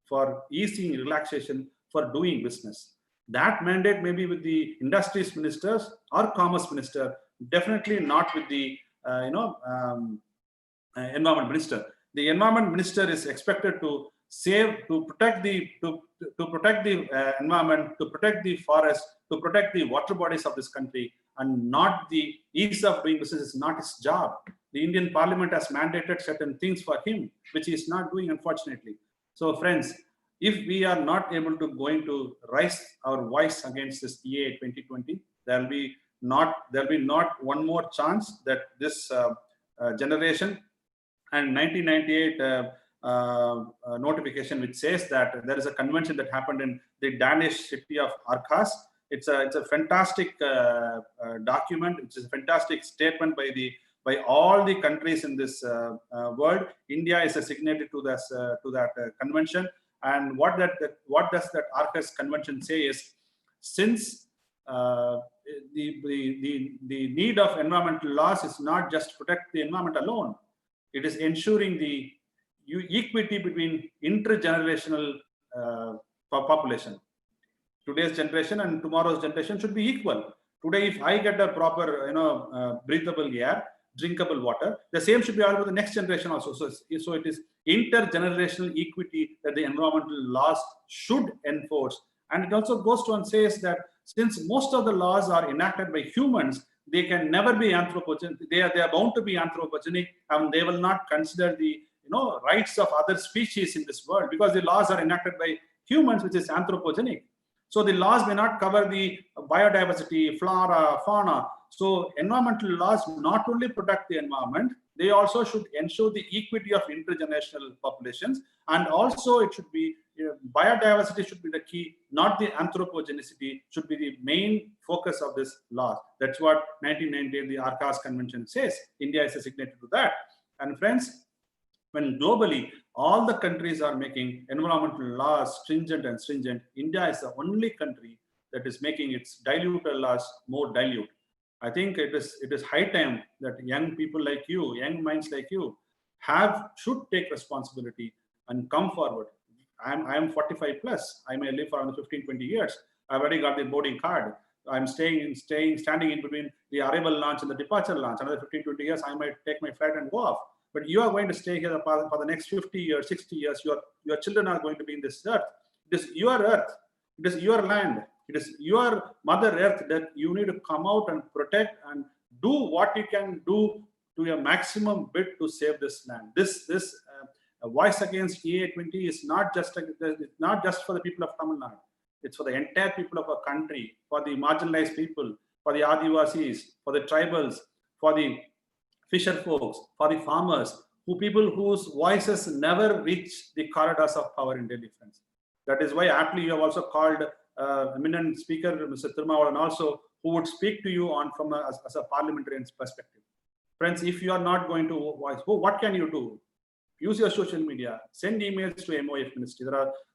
for easing relaxation, for doing business. That mandate may be with the industries ministers or commerce minister, definitely not with the environment minister. The environment minister is expected to protect the environment, to protect the forest, to protect the water bodies of this country, and not the ease of doing business is not his job. The Indian Parliament has mandated certain things for him, which he is not doing, unfortunately. So, friends, if we are not able to going to raise our voice against this EA 2020, there will be not one more chance that this generation and 1998 notification which says that there is a convention that happened in the Danish city of Aarhus. It's a fantastic document. It's a fantastic statement by all the countries in this world. India is a signatory to that convention. And what does that Aarhus Convention say is, since the need of environmental laws is not just to protect the environment alone, it is ensuring the equity between intergenerational population. Today's generation and tomorrow's generation should be equal. Today, if I get a proper, breathable air, drinkable water, the same should be available for the next generation also. So it is intergenerational equity that the environmental laws should enforce. And it also goes to and says that since most of the laws are enacted by humans, they can never be anthropogenic. They are bound to be anthropogenic, and they will not consider the rights of other species in this world, because the laws are enacted by humans, which is anthropogenic. So the laws may not cover the biodiversity, flora, fauna. So environmental laws not only protect the environment, they also should ensure the equity of intergenerational populations. And also it should be, biodiversity should be the key, not the anthropogenicity should be the main focus of this law. That's what 1998, the Aarhus Convention says. India is a signatory to that. And friends, when globally all the countries are making environmental laws stringent, India is the only country that is making its diluted laws more dilute. I think it is high time that young people like you, young minds like you, should take responsibility and come forward. I am 45 plus. I may live for another 15-20 years. I've already got the boarding card. I'm standing in between the arrival launch and the departure launch. Another 15-20 years, I might take my flight and go off. But you are going to stay here for the next 50 years, 60 years. Your children are going to be in this earth. It is your earth. It is your land. It is your mother earth that you need to come out and protect and do what you can do to your maximum bit to save this land. This voice against EA20 is not just for the people of Tamil Nadu. It's for the entire people of our country, for the marginalized people, for the Adivasis, for the tribals, for the fisher folks, for the farmers, people whose voices never reach the corridors of power in Delhi, friends. That is why aptly you have also called eminent speaker, Mr. Thirumaavalavan, also, who would speak to you on from as a parliamentarian's perspective. Friends, if you are not going to voice, what can you do? Use your social media. Send emails to MOF Ministry.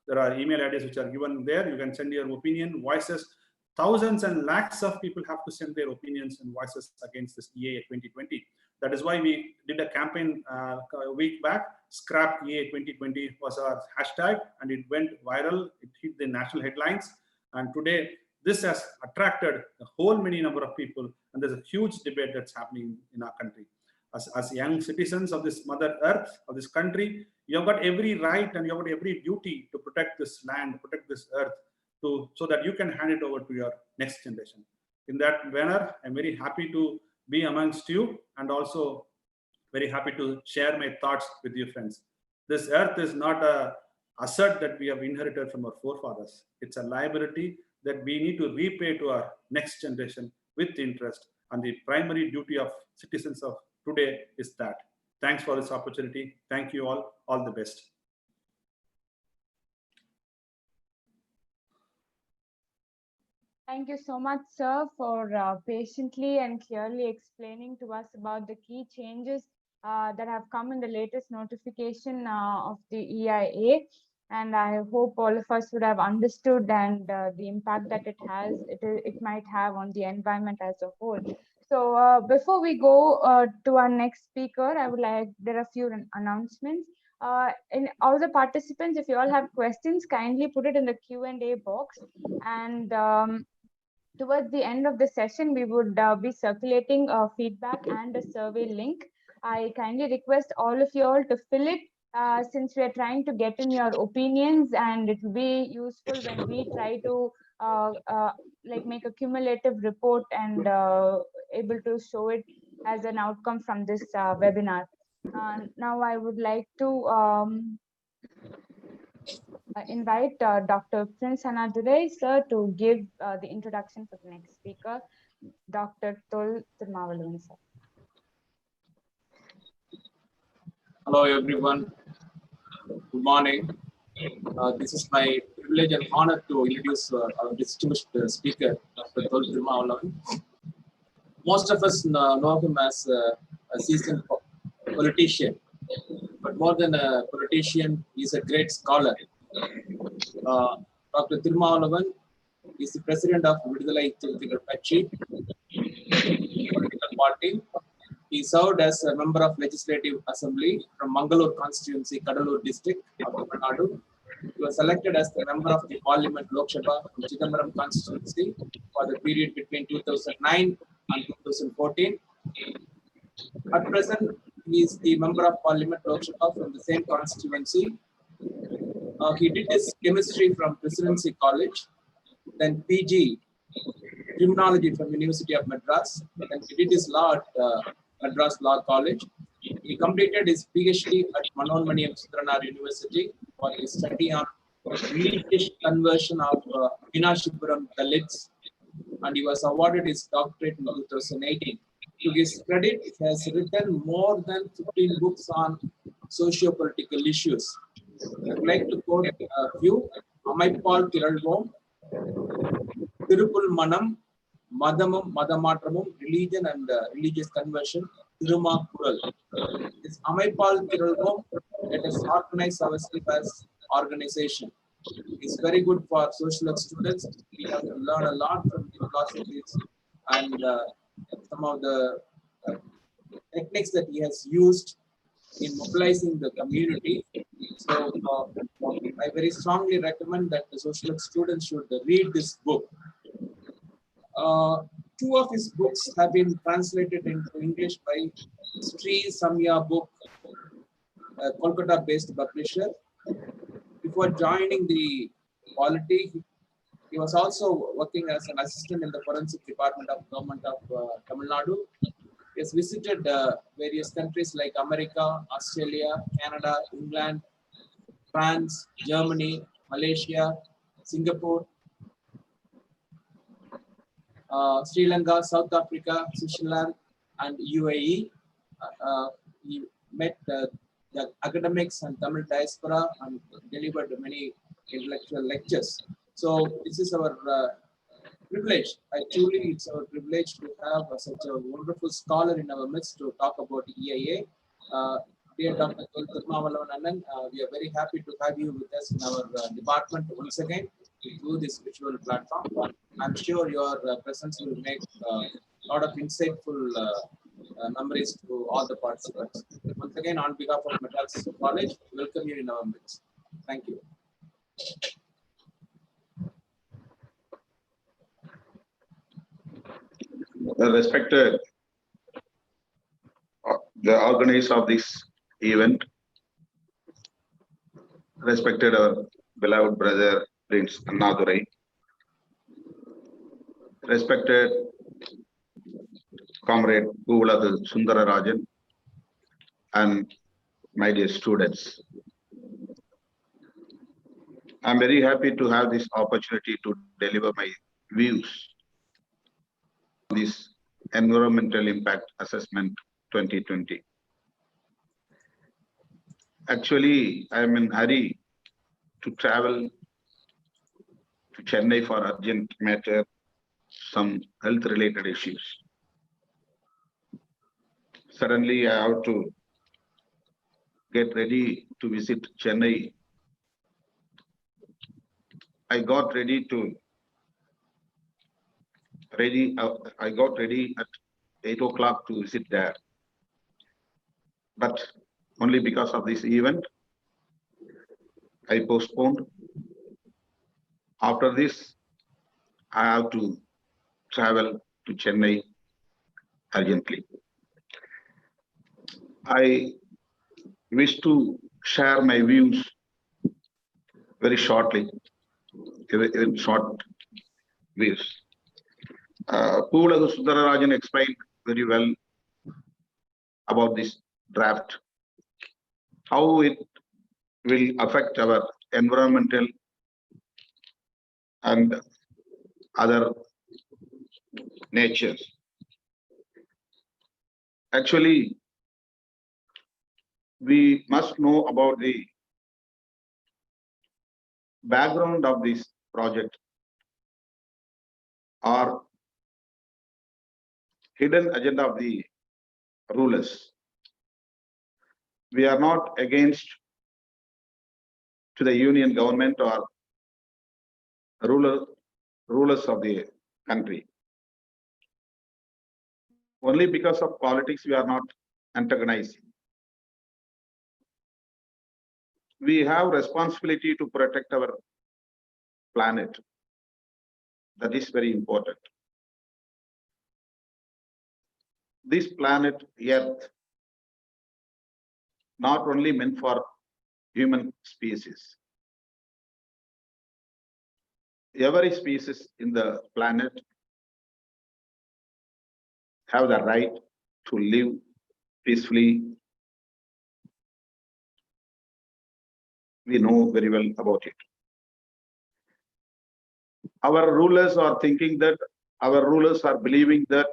There are email IDs which are given there. You can send your opinion, voices. Thousands and lakhs of people have to send their opinions and voices against this EAA 2020. That is why we did a campaign a week back. Scrap EAA 2020 was our hashtag, and it went viral. It hit the national headlines. And today, this has attracted a whole many number of people, and there's a huge debate that's happening in our country. As young citizens of this Mother Earth, of this country, you have got every right and you have got every duty to protect this land, protect this earth, so that you can hand it over to your next generation. In that manner, I'm very happy to be amongst you, and also very happy to share my thoughts with you, friends. This earth is not an asset that we have inherited from our forefathers. It's a liability that we need to repay to our next generation with interest. And the primary duty of citizens of today is that. Thanks for this opportunity. Thank you all. All the best. Thank you so much, sir, for patiently and clearly explaining to us about the key changes that have come in the latest notification of the EIA. And I hope all of us would have understood and the impact that it might have on the environment as a whole. So before we go to our next speaker, there are a few announcements. And all the participants, if you all have questions, kindly put it in the Q&A box. And towards the end of the session, we would be circulating feedback and a survey link. I kindly request all of you all to fill it, since we are trying to get in your opinions, and it will be useful when we try to make a cumulative report and able to show it as an outcome from this webinar. Now I would like to invite Dr. Prince Anadurai, sir, to give the introduction for the next speaker, Dr. Thol Thirumaavalavan, sir. Hello, everyone. Good morning. This is my privilege and honor to introduce our distinguished speaker, Dr. Thol Thirumaavalavan. Most of us know him as a seasoned politician, but more than a politician, he's a great scholar. Dr. Thirumaavalavan is the president of Vidudalai Thiluthigal Katchi political party. He served as a member of Legislative Assembly from Mangalore constituency, Kadalur district of Tamil Nadu. He was elected as the member of the Parliament Lok Sabha from Chidambaram constituency for the period between 2009 and 2014. At present, he is the member of Parliament Lok Sabha from the same constituency. He did his chemistry from Presidency College, then PG Criminology from University of Madras, then he did his law at Madras Law College. He completed his PhD at Manonmaniyam Sudranar University for his study on religious conversion of Vinashipuram Dalits, and he was awarded his doctorate in 2018. To his credit, he has written more than 15 books on socio-political issues. I would like to quote a few. Amaipal Tiralvom, Tirupul Manam, Madamum, Madamatramum, Religion and Religious Conversion, Thirumakural. This Amaipal Tiralvom, let us organize ourselves as organization. It's very good for social students. We have to learn a lot from the philosophies and some of the techniques that he has used in mobilizing the community. So I very strongly recommend that the social students should read this book. Two of his books have been translated into English by Sri Samya Book, a Kolkata-based publisher. Before joining the polity, he was also working as an assistant in the forensic department of government of Tamil Nadu. He has visited various countries like America, Australia, Canada, England, France, Germany, Malaysia, Singapore, Sri Lanka, South Africa, Switzerland, and UAE. He met the academics and Tamil diaspora and delivered many intellectual lectures. So this is our privilege. It's our privilege to have such a wonderful scholar in our midst to talk about EIA. Dear Dr. Thirumaavalavan, we are very happy to have you with us in our department once again through this virtual platform. I'm sure your presence will make a lot of insightful memories to all the participants. Once again, on behalf of Madras College, welcome you in our midst. Thank you. Respected the organizer of this event, respected our beloved brother Prince Annadurai, respected comrade Poovulagin Sundarrajan, and my dear students. I'm very happy to have this opportunity to deliver my views on this Environmental Impact Assessment 2020. Actually, I'm in a hurry to travel to Chennai for urgent matter, some health related issues. Suddenly, I have to get ready to visit Chennai. I got ready at 8 o'clock to visit there. But only because of this event, I postponed. After this, I have to travel to Chennai urgently. I wish to share my views very shortly, in short views. Poovulagin Nanbargal explained very well about this draft, how it will affect our environmental and other natures. Actually, we must know about the background of this project or hidden agenda of the rulers. We are not against to the union government or rulers of the country. Only because of politics we are not antagonizing. We have responsibility to protect our planet. That is very important. This planet Earth not only meant for human species. Every species in the planet have the right to live peacefully. We know very well about it. Our rulers are thinking that, our rulers are believing that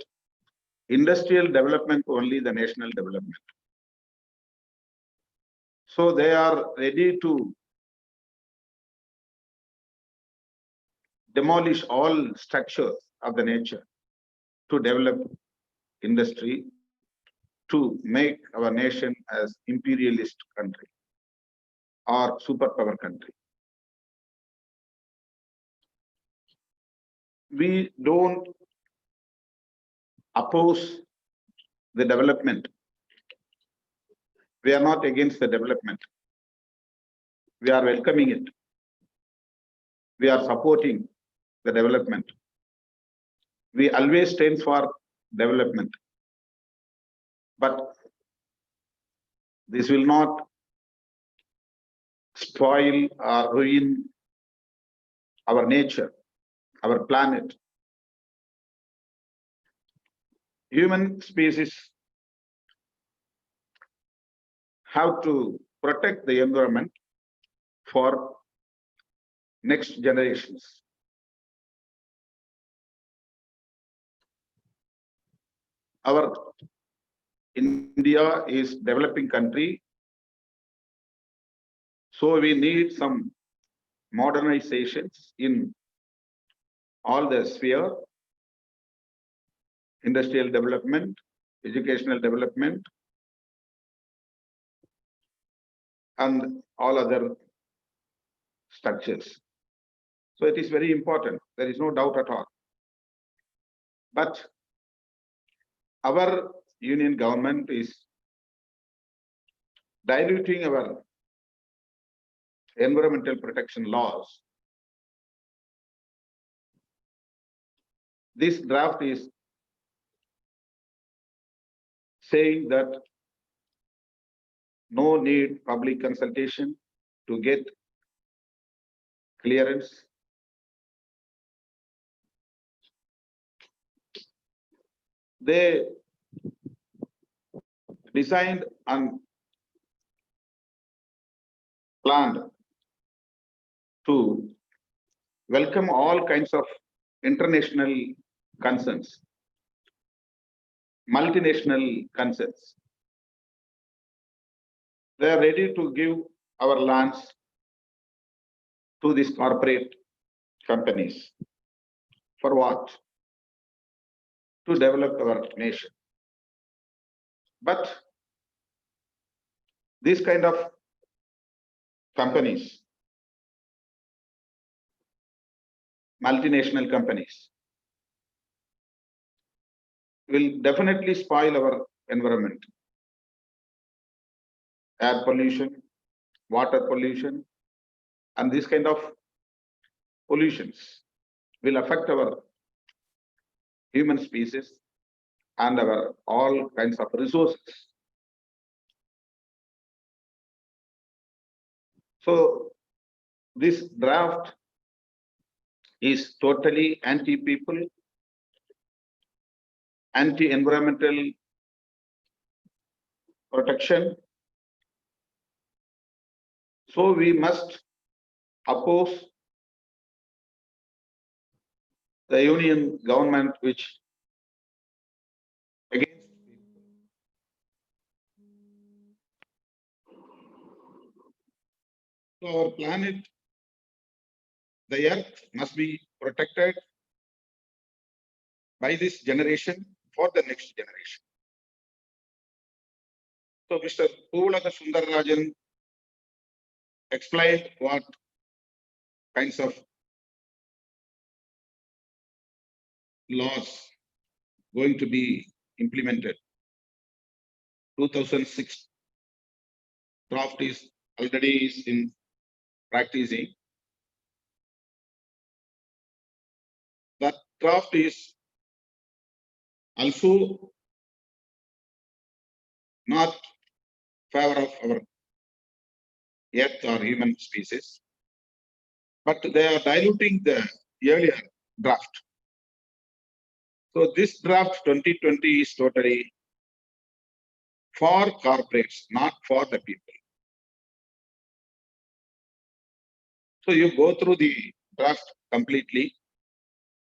industrial development only the national development. So they are ready to demolish all structures of the nature to develop industry, to make our nation as imperialist country or superpower country. We don't oppose the development. We are not against the development. We are welcoming it. We are supporting the development. We always stand for development. But this will not spoil or ruin our nature, our planet. Human species have to protect the environment for next generations. Our India is developing country, so we need some modernizations in all the sphere, industrial development, educational development, and all other structures. So it is very important. There is no doubt at all. But our union government is diluting our environmental protection laws. This draft is saying that no need public consultation to get clearance. They designed and planned to welcome all kinds of international concerns, multinational concerns. They are ready to give our lands to these corporate companies. For what? To develop our nation. But these kind of companies, multinational companies, will definitely spoil our environment. Air pollution, water pollution, and this kind of pollutions will affect our human species and our all kinds of resources. So this draft is totally anti-people, anti-environmental protection. So we must oppose the union government which against people. So our planet, the earth, must be protected by this generation for the next generation. So Mr. Poovulagin Sundarrajan explained what kinds of laws going to be implemented. 2006 draft is already in practicing. That draft is also not favor of our earth or human species, but they are diluting the earlier draft. So this draft 2020 is totally for corporates, not for the people. So you go through the draft completely,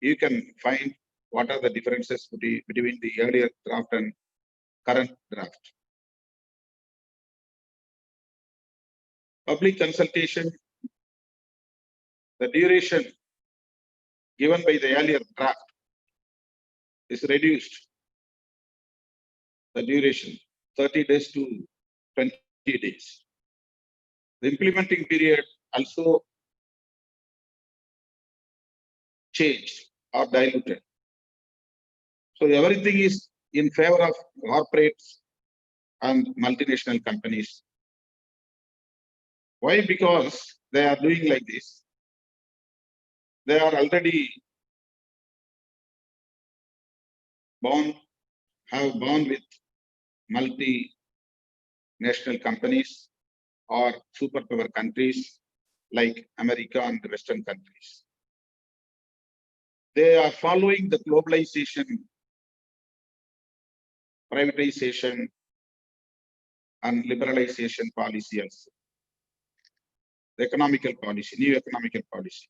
you can find what are the differences between the earlier draft and current draft. Public consultation, the duration given by the earlier draft is reduced. The duration 30 days to 20 days. The implementing period also changed or diluted. So everything is in favor of corporates and multinational companies. Why? Because they are doing like this. They are already have bound with multinational companies or superpower countries like America and the Western countries. They are following the globalization, privatization, and liberalization policy also. The economical policy, new economical policy.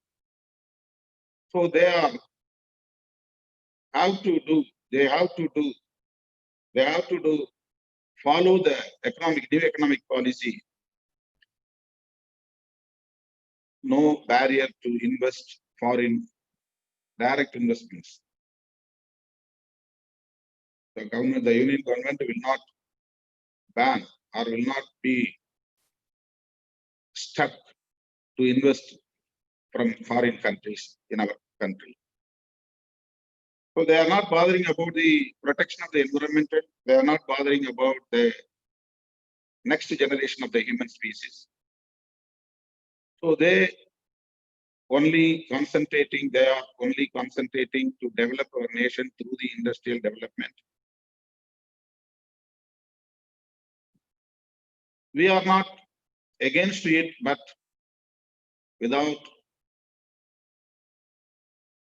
So they have to follow the new economic policy no barrier to invest foreign direct investments. The government, the union government will not ban or will not be stuck to invest from foreign countries in our country. So they are not bothering about the protection of the environment. They are not bothering about the next generation of the human species. So they are only concentrating to develop our nation through the industrial development. We are not against it, but without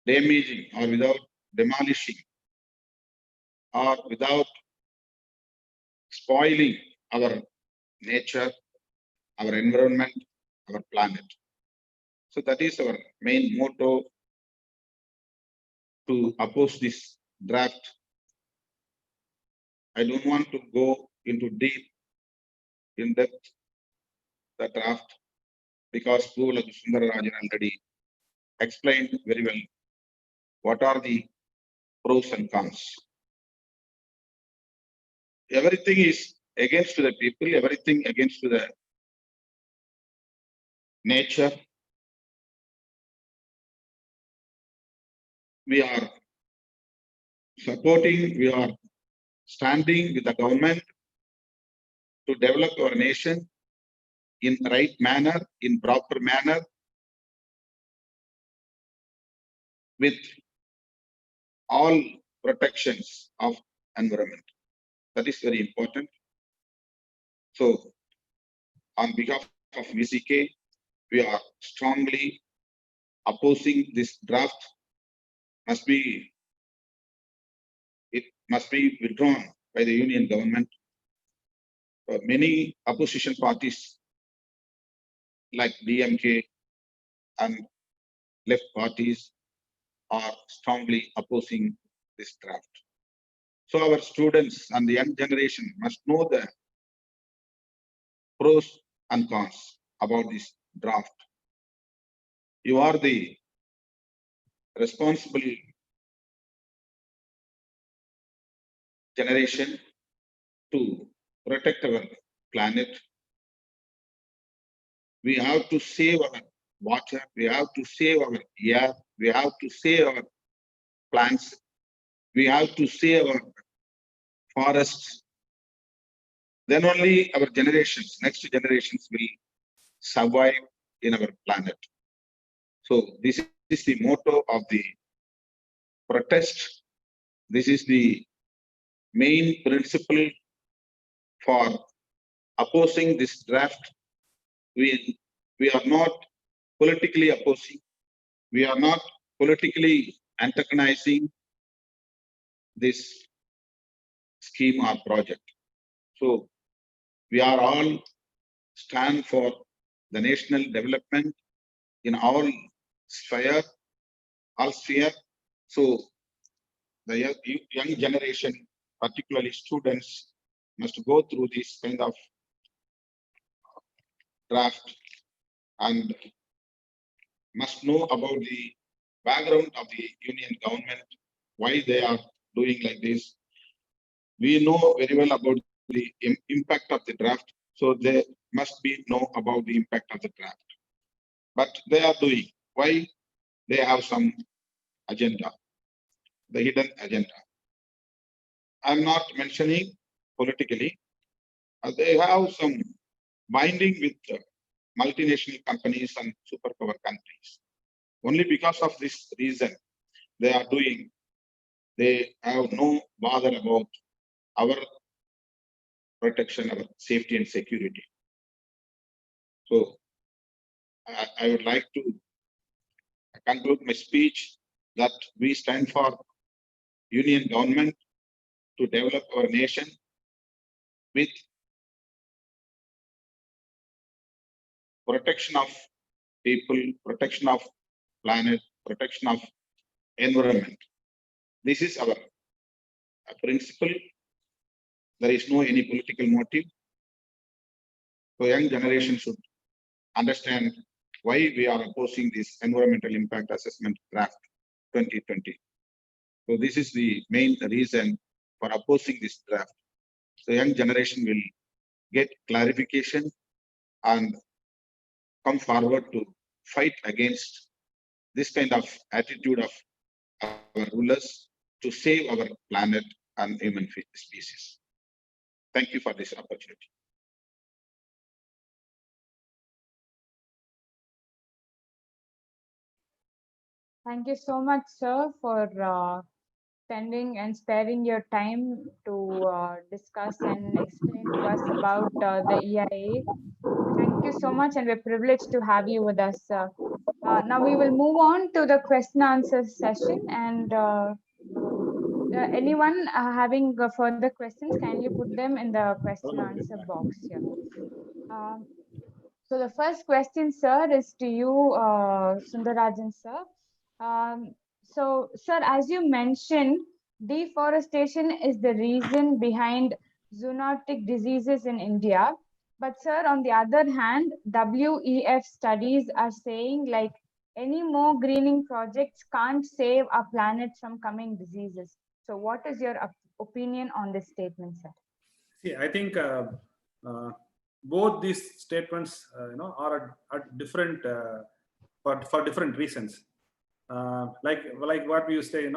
damaging or without demolishing or without spoiling our nature, our environment, our planet. So that is our main motto to oppose this draft. I don't want to go into deep in depth the draft because Poovulagin Nanbargal already explained very well what are the pros and cons. Everything is against the people, everything against the nature. We are supporting, we are standing with the government to develop our nation in the right manner, in proper manner, with all protections of environment. That is very important. So, on behalf of VCK, we are strongly opposing this draft. It must be withdrawn by the union government. Many opposition parties like DMK and left parties are strongly opposing this draft. So our students and the young generation must know the pros and cons about this draft. You are the responsible generation to protect our planet. We have to save our water, we have to save our air, we have to save our plants, we have to save our forests. Then only our generations, next generations will survive in our planet. So this is the motto of the protest. This is the main principle for opposing this draft. We are not politically opposing. We are not politically antagonizing this scheme or project. So we are all stand for the national development in all sphere. So the young generation, particularly students, must go through this kind of draft and must know about the background of the union government, why they are doing like this. We know very well about the impact of the draft, so they must know about the impact of the draft. But they are doing, why? They have some agenda, the hidden agenda. I'm not mentioning politically. They have some binding with multinational companies and superpower countries. Only because of this reason, they are doing, they have no bother about our protection, our safety and security. So I would like to conclude my speech that we stand for union government to develop our nation with protection of people, protection of planet, protection of environment. This is our principle. There is no any political motive. So young generation should understand why we are opposing this environmental impact assessment draft 2020. So this is the main reason for opposing this draft. So young generation will get clarification and come forward to fight against this kind of attitude of our rulers to save our planet and human species. Thank you for this opportunity. Thank you so much, sir, for spending and sparing your time to discuss and explain to us about the EIA. Thank you so much, and we're privileged to have you with us. Now we will move on to the question answer session, and anyone having further questions, kindly put them in the question answer box here. So the first question, sir, is to you, Sundarrajan sir. So, sir, as you mentioned, deforestation is the reason behind zoonotic diseases in India. But, sir, on the other hand, WEF studies are saying like any more greening projects can't save our planet from coming diseases. So, what is your opinion on this statement, sir? See, I think both these statements, are at different for different reasons. Like what we say,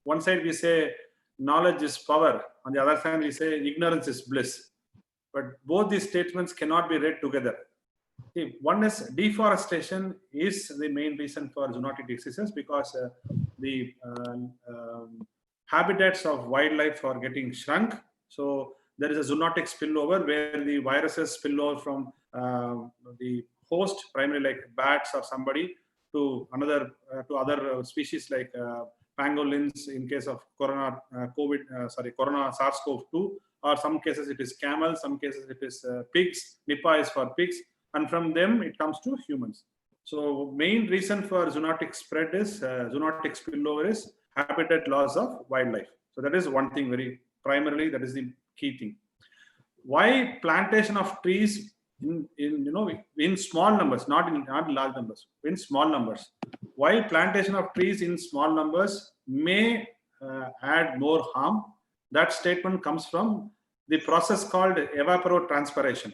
one side we say knowledge is power, on the other hand we say ignorance is bliss. But both these statements cannot be read together. See, one is deforestation is the main reason for zoonotic diseases because the habitats of wildlife are getting shrunk. So there is a zoonotic spillover where the viruses spill over from the host, primarily like bats or somebody, to other species like pangolins in case of corona SARS-CoV-2, or some cases it is camels, some cases it is pigs. Nipah is for pigs, and from them it comes to humans. So main reason for zoonotic spread is zoonotic spillover is habitat loss of wildlife. So that is one thing, very primarily, that is the key thing. Why plantation of trees in small numbers, not large numbers, in small numbers? Why plantation of trees in small numbers may add more harm? That statement comes from the process called evapotranspiration,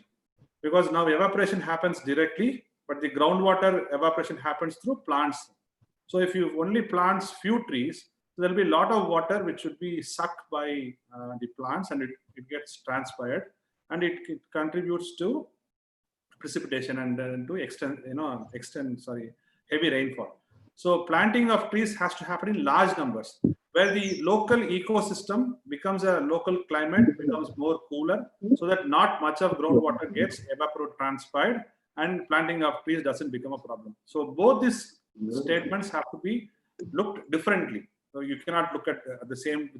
because now evaporation happens directly, but the groundwater evaporation happens through plants. So if you only plant few trees, there will be a lot of water which should be sucked by the plants, and it gets transpired, and it contributes to precipitation and to heavy rainfall. So planting of trees has to happen in large numbers, where the local ecosystem becomes a local climate, becomes more cooler, so that not much of groundwater gets evapotranspired, and planting of trees doesn't become a problem. So both these statements have to be looked differently. So you cannot look at the same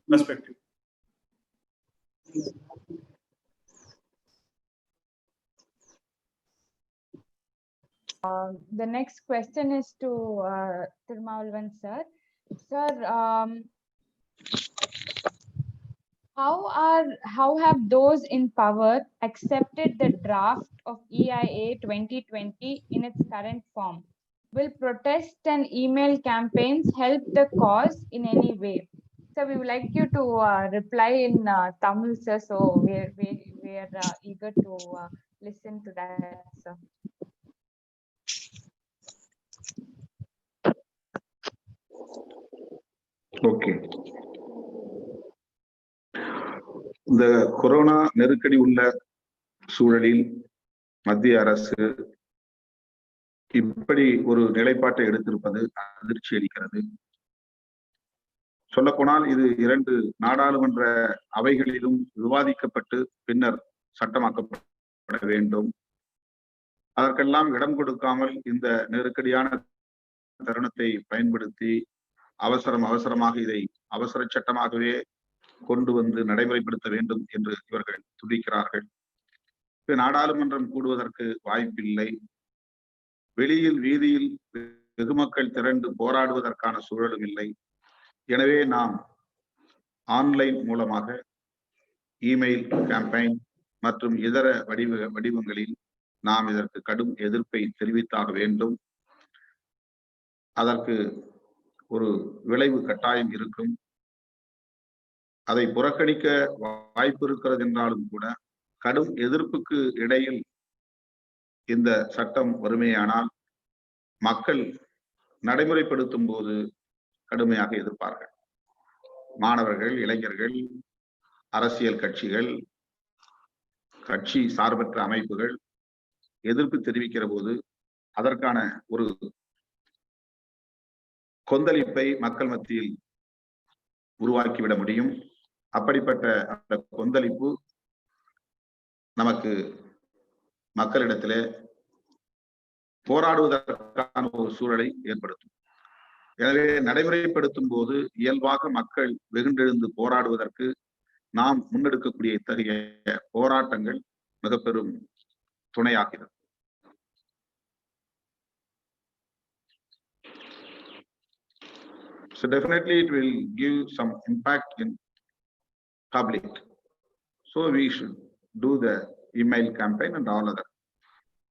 perspective. The next question is to Thirumaavalavan sir. Sir, how have those in power accepted the draft of EIA 2020 in its current form? Will protest and email campaigns help the cause in any way? So we would like you to reply in Tamil, sir. So we're eager to listen to that, sir. Okay. இந்த corona நெருக்கடி உள்ள சூழலில் மத்திய அரசு இப்படி ஒரு நிலைப்பாட்டை எடுத்திருப்பது அதிர்ச்சி அளிக்கிறது. சொல்லப்போனால் இது 2 நாடாளுமன்ற அவைகளிலும் விவாதிக்கப்பட்டு பின்னர் சட்டமாக்கப்பட வேண்டும். அதற்கெல்லாம் இடம் கொடுக்காமல் இந்த நெருக்கடியான தருணத்தை பயன்படுத்தி அவசரமாக இதை அவசர சட்டமாகவே கொண்டு வந்து நடைமுறைப்படுத்த வேண்டும் என்று இவர்கள் துடிக்கிறார்கள். நாடாளுமன்றம் கூடுவதற்கு வாய்ப்பில்லை. வெளியில் வீதியில் வெகுமக்கள் திரண்டு போராடுவதற்கான சூழலும் இல்லை. எனவே நாம் ஆன்லைன் மூலமாக இமெயில் கேம்பெயின் மற்றும் இதர வடிவங்களில் நாம் இதற்கு கடும் எதிர்ப்பை தெரிவித்தாக வேண்டும். அதற்கு ஒரு விளைவு கட்டாயம் இருக்கும். அதை புறக்கணிக்க வாய்ப்பு இருக்கிறது என்றாலும் கூட கடும் எதிர்ப்புக்கு இடையில் இந்த சட்டம் வறுமையானால் மக்கள் நடைமுறைப்படுத்தும் போது கடுமையாக எதிர்ப்பார்கள். மாணவர்கள், இளைஞர்கள், அரசியல் கட்சிகள், கட்சி சார்பற்ற அமைப்புகள் எதிர்ப்பு தெரிவிக்கிற போது அதற்கான ஒரு கொந்தளிப்பை மக்கள் மத்தியில் உருவாக்கிவிட முடியும். அப்படிப்பட்ட அந்த கொந்தளிப்பு நமக்கு மக்களிடத்திலே போராடுவதற்கான ஒரு சூழலை ஏற்படுத்தும். எனவே நடைமுறைப்படுத்தும் போது இயல்பாக மக்கள் வெகுண்டெழுந்து போராடுவதற்கு நாம் முன்னெடுக்கக்கூடிய இத்தகைய போராட்டங்கள் மிக பெரும் துணையாகிறது. So definitely it will give some impact in public. So we should do the email campaign and all other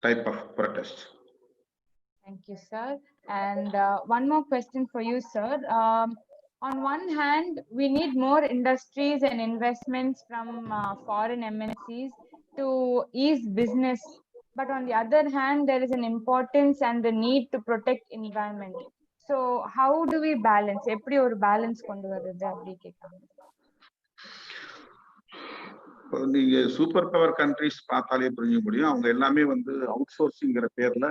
type of protests. Thank you, sir. And one more question for you, sir. On one hand, we need more industries and investments from foreign MNCs to ease business. But on the other hand, there is an importance and the need to protect environment. So how do we balance? எப்படி ஒரு balance கொண்டு வருது அப்படி கேட்காங்க. நீங்க super power countries பார்த்தாலே புரிஞ்ச முடியும். அவங்க எல்லாமே அவுட் சோர்சிங்கிற பேர்ல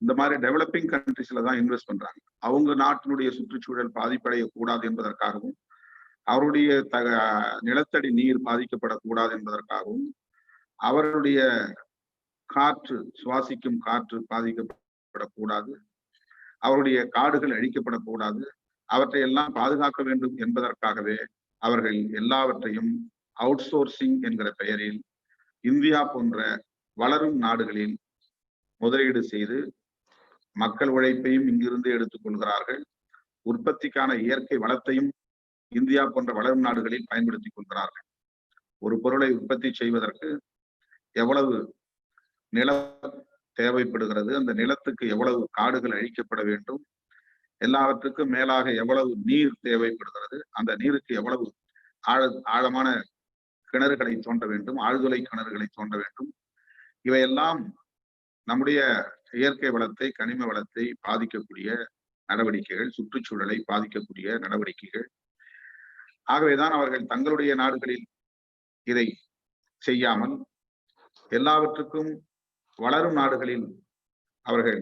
இந்த மாதிரி டெவலப்பிங் கண்ட்ரிஸ்ல தான் இன்வெஸ்ட் பண்றாங்க. அவங்க நாட்டினுடைய சுற்றுச்சூழல் பாதிப்படைய கூடாது என்பதற்காகவும், அவருடைய நிலத்தடி நீர் பாதிக்கப்படக்கூடாது என்பதற்காகவும், அவருடைய காற்று, சுவாசிக்கும் காற்று பாதிக்கப்படக்கூடாது, அவருடைய காடுகள் அழிக்கப்படக்கூடாது, அவற்றை எல்லாம் பாதுகாக்க வேண்டும் என்பதற்காகவே அவர்கள் எல்லாவற்றையும் அவுட் சோர்சிங் என்கிற பெயரில் இந்தியா போன்ற வளரும் நாடுகளில் முதலீடு செய்து மக்கள் உழைப்பையும் இங்கிருந்து எடுத்துக் கொள்கிறார்கள். உற்பத்திக்கான இயற்கை வளத்தையும் இந்தியா போன்ற வளரும் நாடுகளில் பயன்படுத்திக் கொள்கிறார்கள். ஒரு பொருளை உற்பத்தி செய்வதற்கு எவ்வளவு நிலம் தேவைப்படுகிறது, அந்த நிலத்துக்கு எவ்வளவு காடுகள் அழிக்கப்பட வேண்டும், எல்லாவற்றுக்கும் மேலாக எவ்வளவு நீர் தேவைப்படுகிறது, அந்த நீருக்கு எவ்வளவு ஆழமான கிணறுகளை தோண்ட வேண்டும், ஆழ்துளை கிணறுகளை தோண்ட வேண்டும். இவையெல்லாம் நம்முடைய இயற்கை வளத்தை, கனிம வளத்தை பாதிக்கக்கூடிய நடவடிக்கைகள், சுற்றுச்சூழலை பாதிக்கக்கூடிய நடவடிக்கைகள். ஆகவேதான் அவர்கள் தங்களுடைய நாடுகளில் இதை செய்யாமல் எல்லாவற்றுக்கும் வளரும் நாடுகளில் அவர்கள்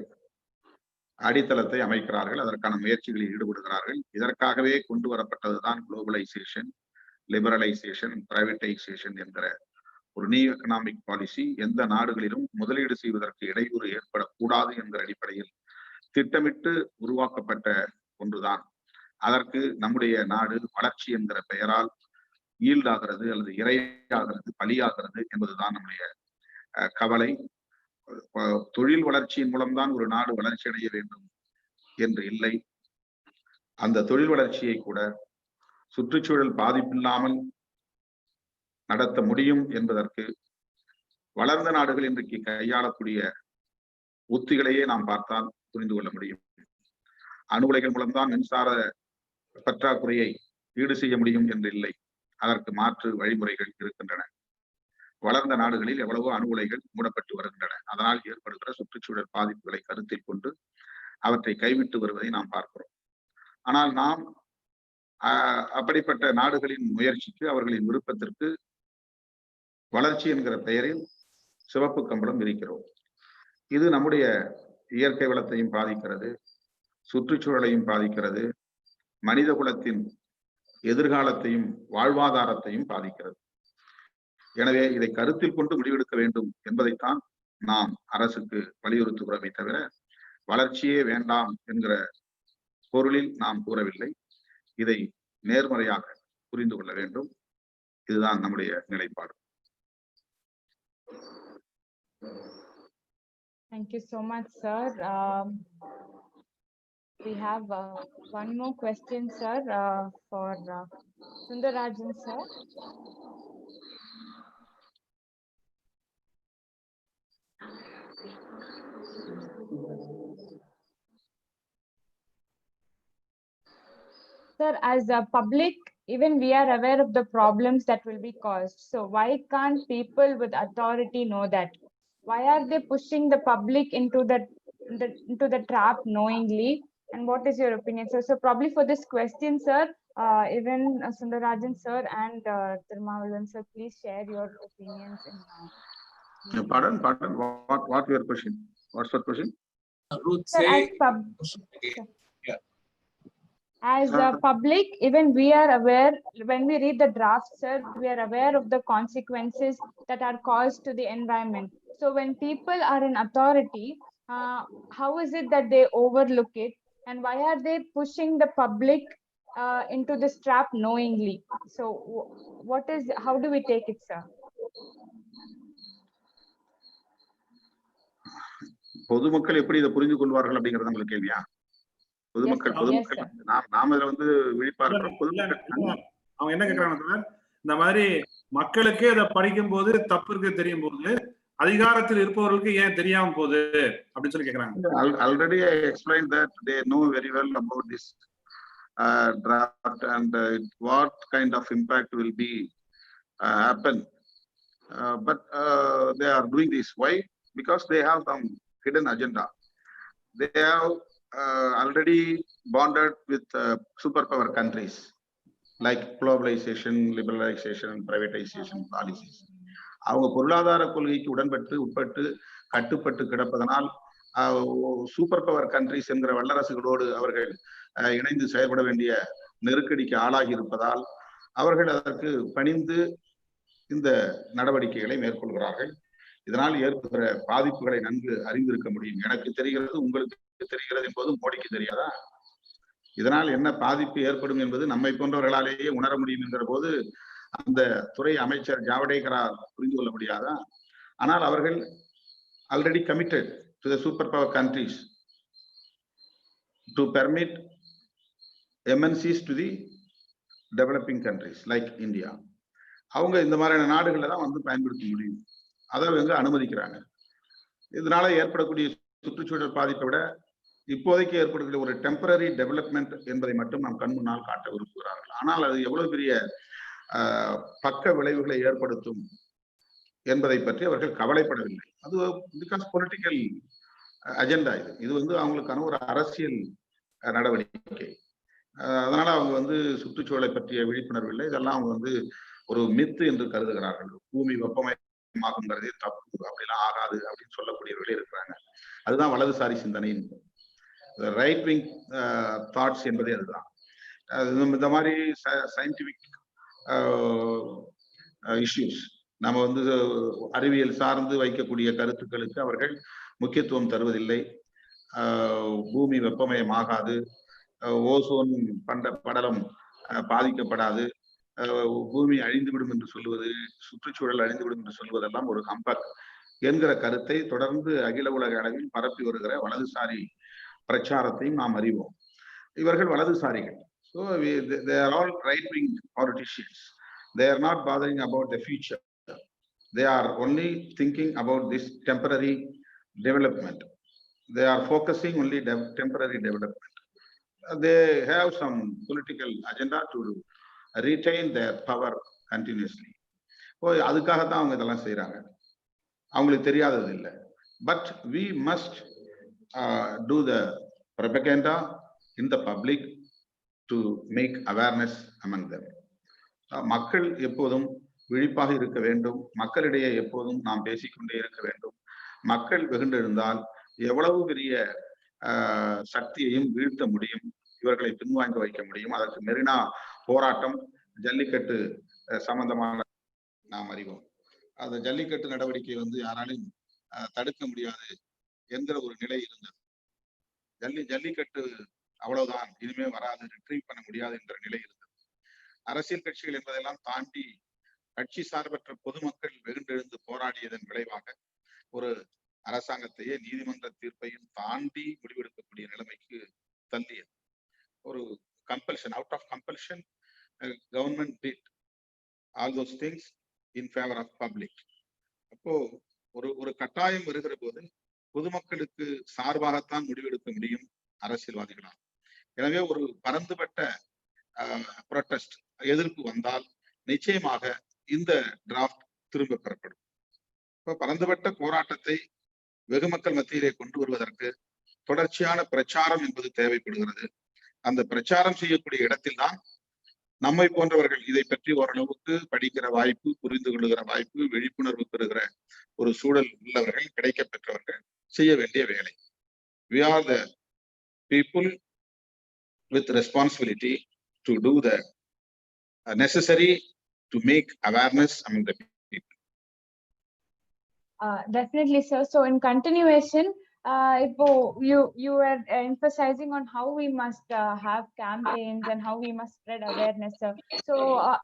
அடித்தளத்தை அமைக்கிறார்கள், அதற்கான முயற்சிகளில் ஈடுபடுகிறார்கள். இதற்காகவே கொண்டு வரப்பட்டதுதான் குளோபலைசேஷன், லிபரலைசேஷன், பிரைவேட்டைசேஷன் என்கிற ஒரு நியூ எக்கனாமிக் பாலிசி. எந்த நாடுகளிலும் முதலீடு செய்வதற்கு இடையூறு ஏற்படக்கூடாது என்கிற அடிப்படையில் திட்டமிட்டு உருவாக்கப்பட்ட ஒன்றுதான். அதற்கு நம்முடைய நாடு வளர்ச்சி என்கிற பெயரால் ஈல்டாகிறது அல்லது இரையாகிறது, பலியாகிறது என்பதுதான் நம்முடைய கவலை. தொழில் வளர்ச்சியின் மூலம்தான் ஒரு நாடு வளர்ச்சி அடைய வேண்டும் என்று இல்லை. அந்த தொழில் வளர்ச்சியை கூட சுற்றுச்சூழல் பாதிப்பில்லாமல் நடத்த முடியும் என்பதற்கு வளர்ந்த நாடுகள் இன்றைக்கு கையாளக்கூடிய உத்திகளையே நாம் பார்த்தால் புரிந்து கொள்ள முடியும். அணு உலைகள் மூலம்தான் மின்சார பற்றாக்குறையை ஈடு செய்ய முடியும் என்று இல்லை. அதற்கு மாற்று வழிமுறைகள் இருக்கின்றன. வளர்ந்த நாடுகளில் எவ்வளவோ அணு உலைகள் மூடப்பட்டு வருகின்றன. அதனால் ஏற்படுகிற சுற்றுச்சூழல் பாதிப்புகளை கருத்தில் கொண்டு அவற்றை கைவிட்டு வருவதை நாம் பார்க்கிறோம். ஆனால் நாம் அப்படிப்பட்ட நாடுகளின் முயற்சிக்கு, அவர்களின் விருப்பத்திற்கு வளர்ச்சி என்கிற பெயரில் சிவப்பு கம்பளம் விரிக்கிறோம். இது நம்முடைய இயற்கை வளத்தையும் பாதிக்கிறது, சுற்றுச்சூழலையும் பாதிக்கிறது, மனித குலத்தின் எதிர்காலத்தையும் வாழ்வாதாரத்தையும் பாதிக்கிறது. எனவே இதை கருத்தில் கொண்டு முடிவெடுக்க வேண்டும் என்பதைத்தான் நாம் அரசுக்கு வலியுறுத்துகிறோமே தவிர வளர்ச்சியே வேண்டாம் என்கிற பொருளில் நாம் கூறவில்லை. இதை நேர்மறையாக புரிந்து கொள்ள வேண்டும். இதுதான் நம்முடைய நிலைப்பாடு. Thank you so much, sir. We have one more question, sir, for Sundarrajan, sir. Sir, as a public, even we are aware of the problems that will be caused. So why can't people with authority know that? Why are they pushing the public into the trap knowingly? And what is your opinion, sir? So probably for this question, sir, even Sundarrajan sir and Thirumaavalavan sir, please share your opinions in. Pardon. What your question? What's your question? Ruth, Sir, say sir, yeah. as a public, even we are aware, when we read the draft, sir, we are aware of the consequences that are caused to the environment. So when people are in authority, how is it that they overlook it? And why are they pushing the public into this trap knowingly? So how do we take it, sir? பொதுமக்கள் எப்படி இதை புரிந்து கொள்வார்கள் அப்படிங்கறது உங்களுக்கு கேள்வியா? பொதுமக்கள் நாம இதுல வந்து விழிப்பா இருக்கிறோம். பொதுமக்கள் அவங்க என்ன கேக்குறாங்க, இந்த மாதிரி மக்களுக்கு இதை படிக்கும் போது தப்பு இருக்கு தெரியும் போது அதிகாரத்தில் இருப்பவர்களுக்கு ஏன் தெரியாம போகுது அப்படின்னு சொல்லி கேக்குறாங்க. Already I explained that they know very well about this draft and what kind of impact will be happen. But they are doing this. Why? Because they have some hidden agenda. They have already bonded with superpower countries like globalization, liberalization, privatization policies. அவங்க பொருளாதார கொள்கைக்கு உட்பட்டு கட்டுப்பட்டு கிடப்பதனால் super power countries என்கிற வல்லரசுகளோடு அவர்கள் இணைந்து செயல்பட வேண்டிய நெருக்கடிக்கு ஆளாகி இருப்பதால் அவர்கள் அதற்கு பணிந்து இந்த நடவடிக்கைகளை மேற்கொள்கிறார்கள். இதனால் ஏற்படுகிற பாதிப்புகளை நன்கு அறிந்திருக்க முடியும். எனக்கு தெரிகிறது, உங்களுக்கு தெரிகிறது என்பது மோடிக்கு தெரியாதா? இதனால் என்ன பாதிப்பு ஏற்படும் என்பது நம்மை போன்றவர்களாலேயே உணர முடியும் என்கிற போது அந்த துறை அமைச்சர் ஜாவடேகரால் புரிந்து கொள்ள முடியாதா? ஆனால் அவர்கள் already committed to the super power countries to permit MNCs to the developing countries like India. அவங்க இந்த மாதிரியான நாடுகளை தான் வந்து பயன்படுத்த முடியும். அதை அவங்க அனுமதிக்கிறாங்க. இதனால ஏற்படக்கூடிய சுற்றுச்சூழல் பாதிப்பை விட இப்போதைக்கு ஏற்படக்கூடிய ஒரு டெம்பரரி டெவலப்மெண்ட் என்பதை மட்டும் நாம் கண் முன்னால் காட்ட விரும்புகிறார்கள். ஆனால் அது எவ்வளவு பெரிய பக்க விளைவுகளை ஏற்படுத்தும் என்பதை பற்றி அவர்கள் கவலைப்படவில்லை. அது பிகாஸ் பொலிட்டிக்கல் அஜெண்டா. இது வந்து அவங்களுக்கான ஒரு அரசியல் நடவடிக்கை. அதனால அவங்க வந்து சுற்றுச்சூழலை பற்றிய விழிப்புணர்வு இல்லை. இதெல்லாம் அவங்க வந்து ஒரு மித்து என்று கருதுகிறார்கள். பூமி வெப்பமயமாகுங்கிறதே தப்பு, அப்படிலாம் ஆகாது அப்படின்னு சொல்லக்கூடியவர்களே இருக்கிறாங்க. அதுதான் வலதுசாரி சிந்தனை. ரைட் விங் தாட்ஸ் என்பதே அதுதான். இந்த மாதிரி சயின்டிபிக் இஷ்யூஸ் நம்ம வந்து அறிவியல் சார்ந்து வைக்கக்கூடிய கருத்துக்களுக்கு அவர்கள் முக்கியத்துவம் தருவதில்லை. பூமி வெப்பமயமாகாது, ஓசோன் படலம் பாதிக்கப்படாது, பூமி அழிந்துவிடும் என்று சொல்லுவது, சுற்றுச்சூழல் அழிந்துவிடும் என்று சொல்வதெல்லாம் ஒரு ஹம்பக் என்கிற கருத்தை தொடர்ந்து அகில உலக அளவில் பரப்பி வருகிற வலதுசாரி பிரச்சாரத்தையும் நாம் அறிவோம். இவர்கள் வலதுசாரிகள். So they are all right-wing politicians. They are not bothering about the future. They are only thinking about this temporary development. They are focusing only temporary development. They have some political agenda to retain their power continuously. அதுக்காகத்தான் அவங்க இதெல்லாம் செய்யறாங்க. அவங்களுக்கு தெரியாதது இல்லை. But we must do the propaganda in the public to make awareness among them. மக்கள் எப்போதும் விழிப்பாக இருக்க வேண்டும். மக்களிடையே எப்போதும் நாம் பேசிக்கொண்டே இருக்க வேண்டும். மக்கள் வெகுண்டெழுந்தால் எவ்வளவு பெரிய சக்தியையும் வீழ்த்த முடியும், இவர்களை பின்வாங்க வைக்க முடியும். அதற்கு மெரினா போராட்டம், ஜல்லிக்கட்டு சம்பந்தமான நாம் அறிவோம். அந்த ஜல்லிக்கட்டு நடவடிக்கை வந்து யாராலும் தடுக்க முடியாது என்கிற ஒரு நிலை இருந்தது. ஜல்லிக்கட்டு அவ்வளவுதான், இனிமே வராது, ரிட்ரீவ் பண்ண முடியாது என்ற நிலை இருந்தது. அரசியல் கட்சிகள் என்பதெல்லாம் தாண்டி கட்சி சார்பற்ற பொதுமக்கள் வெகுண்டெழுந்து போராடியதன் விளைவாக ஒரு அரசாங்கத்தையே நீதிமன்ற தீர்ப்பையும் தாண்டி முடிவெடுக்கக்கூடிய நிலைமைக்கு தள்ளியது. ஒரு compulsion, out of compulsion government did all those things in favour of public. அப்போ ஒரு கட்டாயம் வருகிற போது பொதுமக்களுக்கு சார்பாகத்தான் முடிவெடுக்க முடியும் அரசியல்வாதிகளால். எனவே ஒரு பரந்துபட்ட புரொட்டஸ்ட் எதிர்ப்பு வந்தால் நிச்சயமாக இந்த டிராஃப்ட் திரும்ப பெறப்படும். இப்ப பரந்துபட்ட போராட்டத்தை வெகு மக்கள் மத்தியிலே கொண்டு வருவதற்கு தொடர்ச்சியான பிரச்சாரம் என்பது தேவைப்படுகிறது. அந்த பிரச்சாரம் செய்யக்கூடிய இடத்தில்தான் நம்மை போன்றவர்கள் இதை பற்றி ஓரளவுக்கு படிக்கிற வாய்ப்பு, புரிந்து கொள்ளுகிற வாய்ப்பு, விழிப்புணர்வு பெறுகிற ஒரு சூழல் உள்ளவர்கள், கிடைக்க பெற்றவர்கள் செய்ய வேண்டிய வேலை. We are the people with responsibility to do the necessary to make awareness among the people. Definitely, sir. So in continuation, you were emphasizing on how we must have campaigns and how we must spread awareness, sir. So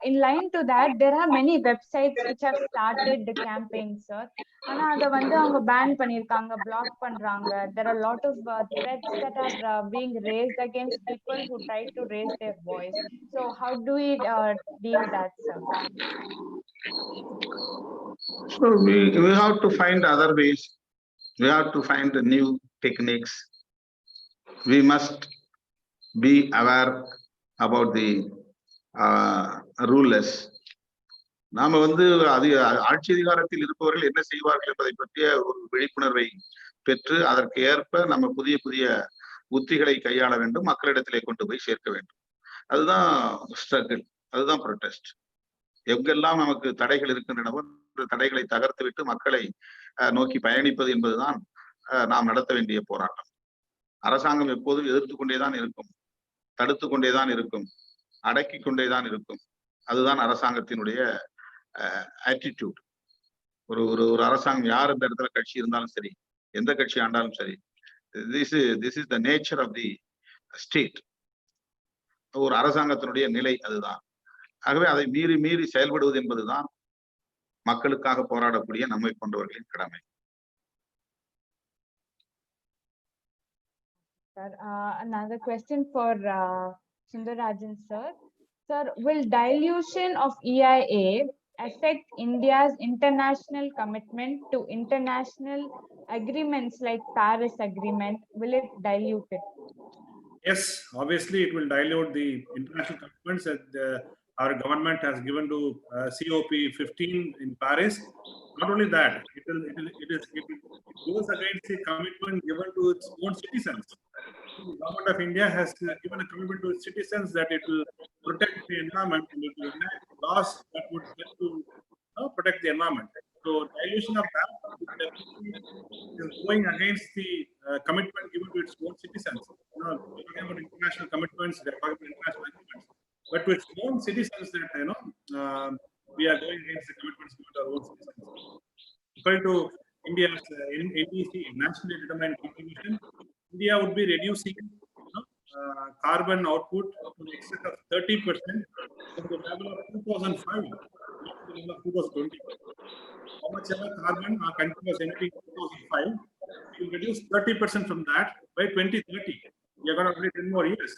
in line to that, there are many websites which have started the campaigns, sir. ஆனா அதை வந்து அவங்க pan பண்ணிருக்காங்க, black பண்றாங்க. There are a lot of threats that are being raised against people who try to raise their voice. So how do we deal that, sir? So we have to find other ways. We have to find new techniques. We must be aware about the rulers. நாம வந்து ஆட்சி அதிகாரத்தில் இருப்பவர்கள் என்ன செய்வார்கள் என்பதை பற்றிய ஒரு விழிப்புணர்வை பெற்று அதற்கு ஏற்ப நம்ம புதிய புதிய உத்திகளை கையாள வேண்டும், மக்களிடத்திலே கொண்டு போய் சேர்க்க வேண்டும். அதுதான் ஸ்ட்ரகிள், அதுதான் ப்ரொடெஸ்ட். எங்கெல்லாம் நமக்கு தடைகள் இருக்கின்றனவோ தடைகளை தகர்த்து விட்டு மக்களை நோக்கி பயணிப்பது என்பதுதான் நாம் நடத்த வேண்டிய போராட்டம். அரசாங்கம் எப்போதும் எதிர்த்து கொண்டேதான் இருக்கும், தடுத்து கொண்டேதான் இருக்கும், அடக்கி கொண்டேதான் இருக்கும். அதுதான் அரசாங்கத்தினுடைய ஆட்டிடியூட். ஒரு ஒரு அரசாங்கம் யார் இந்த இடத்துல கட்சி இருந்தாலும் சரி, எந்த கட்சி ஆண்டாலும் சரி, this is the nature of the state. ஒரு அரசாங்கத்தினுடைய நிலை அதுதான். ஆகவே அதை மீறி செயல்படுவது என்பதுதான் மக்களுக்காக போராடக்கூடிய நம்மை போன்றவர்களின் கடமை. Sir, another question for Sundarrajan sir. Sir, will dilution of EIA affect India's international commitment to international agreements like Paris Agreement? Will it dilute it? Yes, obviously it will dilute the international commitments that our government has given to COP15 in Paris. Not only that, it goes against the commitment given to its own citizens. The government of India has given a commitment to its citizens that it will protect the environment and it will enact laws that would help to protect the environment. So dilution of that is going against the commitment given to its own citizens. We're talking about international commitments, they're talking about international agreements, but to its own citizens that we are going against the commitments given to our own citizens. According to India's NDC, nationally determined contribution, India would be reducing carbon output to the extent of 30% from the level of 2005 to the level of 2020. How much ever carbon our country was emitting in 2005, we will reduce 30% from that by 2030. We are going to wait 10 more years.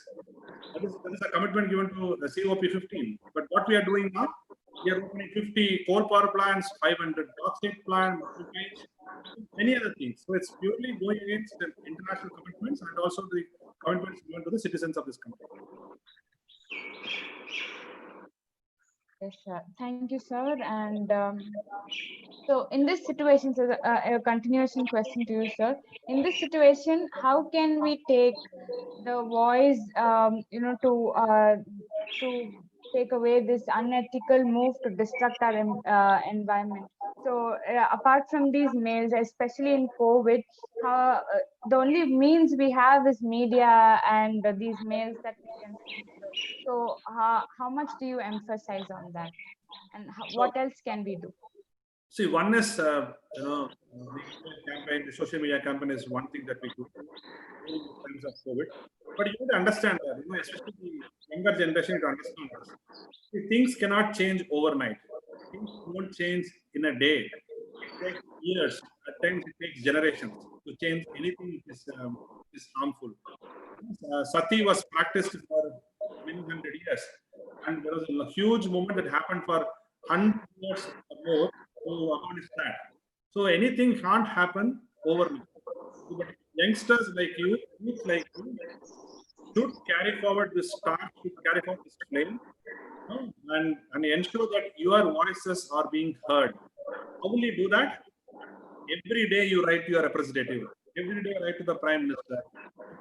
That is a commitment given to the COP15. But what we are doing now, we are opening 50 coal power plants, 500 bauxite plants, many other things. So it's purely going against the international commitments and also the commitments given to the citizens of this country. Yes, sir. Thank you, sir. And so in this situation, so a continuation question to you, sir. In this situation, how can we take the voice, to take away this unethical move to destruct our environment? So apart from these mails, especially in COVID, the only means we have is media and these mails that we can see. So how much do you emphasize on that, and what else can we do? See, one is the campaign, the social media campaign is one thing that we do in times of COVID. But you need to understand that, especially the younger generation, to understand this. See, things cannot change overnight. Things won't change in a day. It takes years. At times, it takes generations to change anything which is harmful. Sati was practiced for many hundred years, and there was a huge movement that happened for 100 years or more to abolish that. So anything can't happen overnight. But youngsters like you, youth like you, should carry forward this star, should carry forward this flame, and ensure that your voices are being heard. How will you do that? Every day you write to your representative. Every day write to the Prime Minister,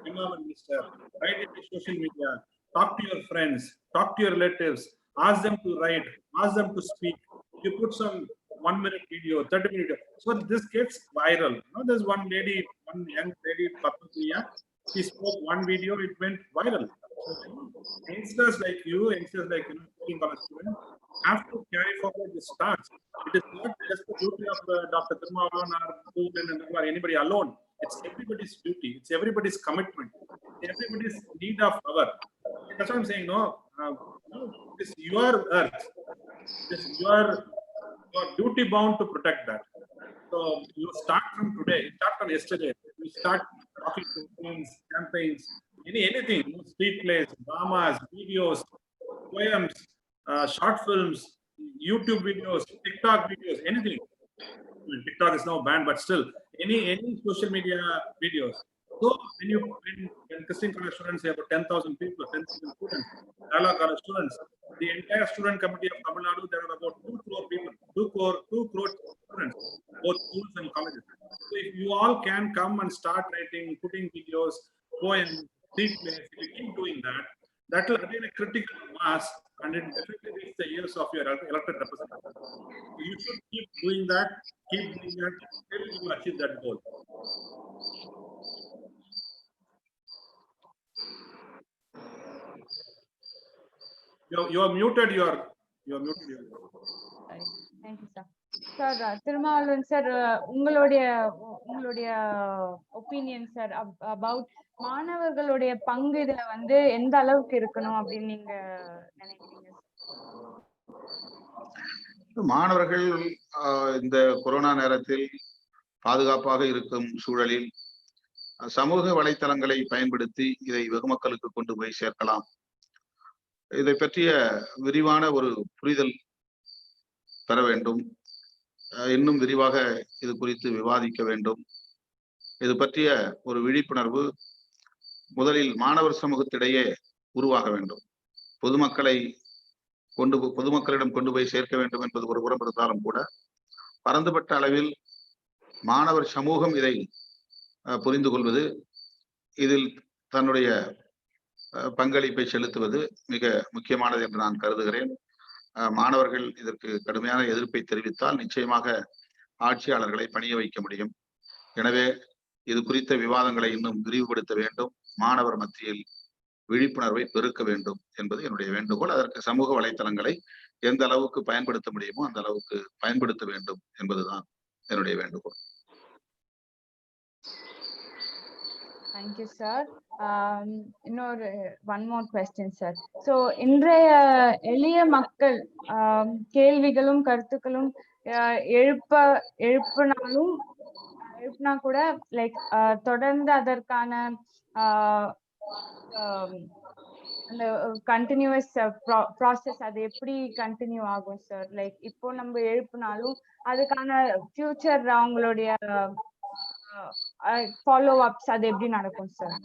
Environment Minister, write it to social media, talk to your friends, talk to your relatives, ask them to write, ask them to speak. You put some 1 minute video, 30-minute video. So this gets viral. There's one lady, one young lady, Patmapriya, she spoke one video, it went viral. So youngsters like you, youngsters like students, have to carry forward this task. It is not just the duty of Dr. Thirumaavalavan or Poovulagin or anybody alone. It's everybody's duty. It's everybody's commitment. It's everybody's need of hour. That's what I'm saying. It's your earth. It's your duty bound to protect that. So you start from today. You start from yesterday. You start talking to friends, campaigns, anything. Street plays, dramas, videos, poems, short films, YouTube videos, TikTok videos, anything. TikTok is now banned, but still, any social media videos. So when Christian College students have about 10,000 people, 10,000 students, Kerala College students, the entire student committee of Tamil Nadu, there are about 2 crore people, 2 crore students, both schools and colleges. So if you all can come and start writing, putting videos, poems, street plays, if you keep doing that, that will attain a critical mass and it definitely reach the ears of your elected representatives. So you should keep doing that till you achieve that goal. You are muted. You are muted. Thank you, sir. Sir, Thirumaavalavan sir, உங்களுடைய opinion sir about மாணவர்களுடைய பங்கு இதுல வந்து எந்த அளவுக்கு இருக்கணும் அப்படின்னு நீங்க நினைக்கிறீங்க? மாணவர்கள் இந்த கொரோனா நேரத்தில் பாதுகாப்பாக இருக்கும் சூழலில் சமூக வலைத்தளங்களை பயன்படுத்தி இதை வெகுமக்களுக்கு கொண்டு போய் சேர்க்கலாம். இதை பற்றிய விரிவான ஒரு புரிதல் பெற வேண்டும். இன்னும் விரிவாக இது குறித்து விவாதிக்க வேண்டும். இது பற்றிய ஒரு விழிப்புணர்வு முதலில் மாணவர் சமூகத்திடையே உருவாக வேண்டும். பொதுமக்களிடம் கொண்டு போய் சேர்க்க வேண்டும் என்பது ஒரு புறம் இருந்தாலும் கூட பரந்துபட்ட அளவில் மாணவர் சமூகம் இதை புரிந்து கொள்வது, இதில் தன்னுடைய பங்களிப்பை செலுத்துவது மிக முக்கியமானது என்று நான் கருதுகிறேன். மாணவர்கள் இதற்கு கடுமையான எதிர்ப்பை தெரிவித்தால் நிச்சயமாக ஆட்சியாளர்களை பணிய வைக்க முடியும். எனவே இது குறித்த விவாதங்களை இன்னும் விரிவுபடுத்த வேண்டும். மாணவர் மத்தியில் விழிப்புணர்வை பெருக்க வேண்டும் என்பது என்னுடைய வேண்டுகோள். அதற்கு சமூக வலைத்தளங்களை எந்த அளவுக்கு பயன்படுத்த முடியுமோ அந்த அளவுக்கு பயன்படுத்த வேண்டும் என்பதுதான் என்னுடைய வேண்டுகோள். Thank you, sir. One more question, sir. So, இன்றைய எளிய மக்கள் கேள்விகளும் கருத்துக்களும் எழுப்பினா கூட லைக் தொடர்ந்து அதற்கான அந்த கண்டினியூஸ் ப்ராசஸ் அது எப்படி கண்டினியூ ஆகும் சார்? லைக் இப்போ நம்ம எழுப்பினாலும் அதுக்கான ஃபியூச்சர் அவங்களுடைய ஃபாலோ அப்ஸ் அது எப்படி நடக்கும் சார்?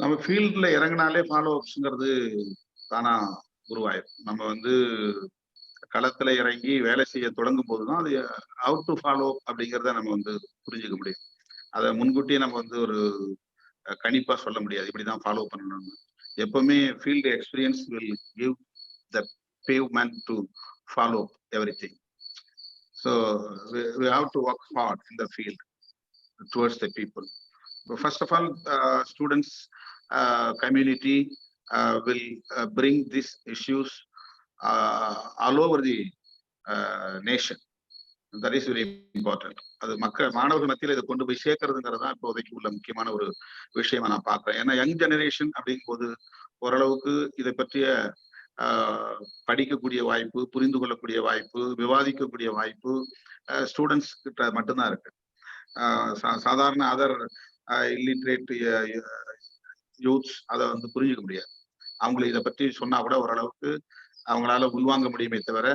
நம்ம ஃபீல்ட்ல இறங்கினாலே ஃபாலோ அப்ஸ்ங்கிறது தானா உருவாயிரும். நம்ம களத்துல இறங்கி வேலை செய்ய தொடங்கும் போதுதான் அது ஹவ் டு ஃபாலோ அப்படிங்கிறத நம்ம புரிஞ்சுக்க முடியும். அதை முன்கூட்டியே நம்ம ஒரு கணிப்பா சொல்ல முடியாது, இப்படிதான் ஃபாலோ பண்ணணும்னு. எப்பவுமே field experience will give the pavement to follow everything. So we have to work hard in the field towards the people. But first of all, students community will bring these issues all over the nation. That is very important. அது மாணவர்கள் மத்தியில் இதை கொண்டு போய் சேர்க்கறதுங்கிறது தான் இப்போதைக்கு உள்ள முக்கியமான ஒரு விஷயமா நான் பார்க்கிறேன். ஏன்னா யங் ஜெனரேஷன் அப்படிங்கும் போது ஓரளவுக்கு இதை பற்றிய படிக்கக்கூடிய வாய்ப்பு, புரிந்து கொள்ளக்கூடிய வாய்ப்பு, விவாதிக்கக்கூடிய வாய்ப்பு ஸ்டூடெண்ட்ஸ் கிட்ட மட்டும்தான் இருக்கு. சாதாரண அதர் இல்லிட்ரேட் யூத்ஸ் அதை புரிஞ்சுக்க முடியாது. அவங்களை இதை பற்றி சொன்னா கூட ஓரளவுக்கு அவங்களால உள்வாங்க முடியுமே தவிர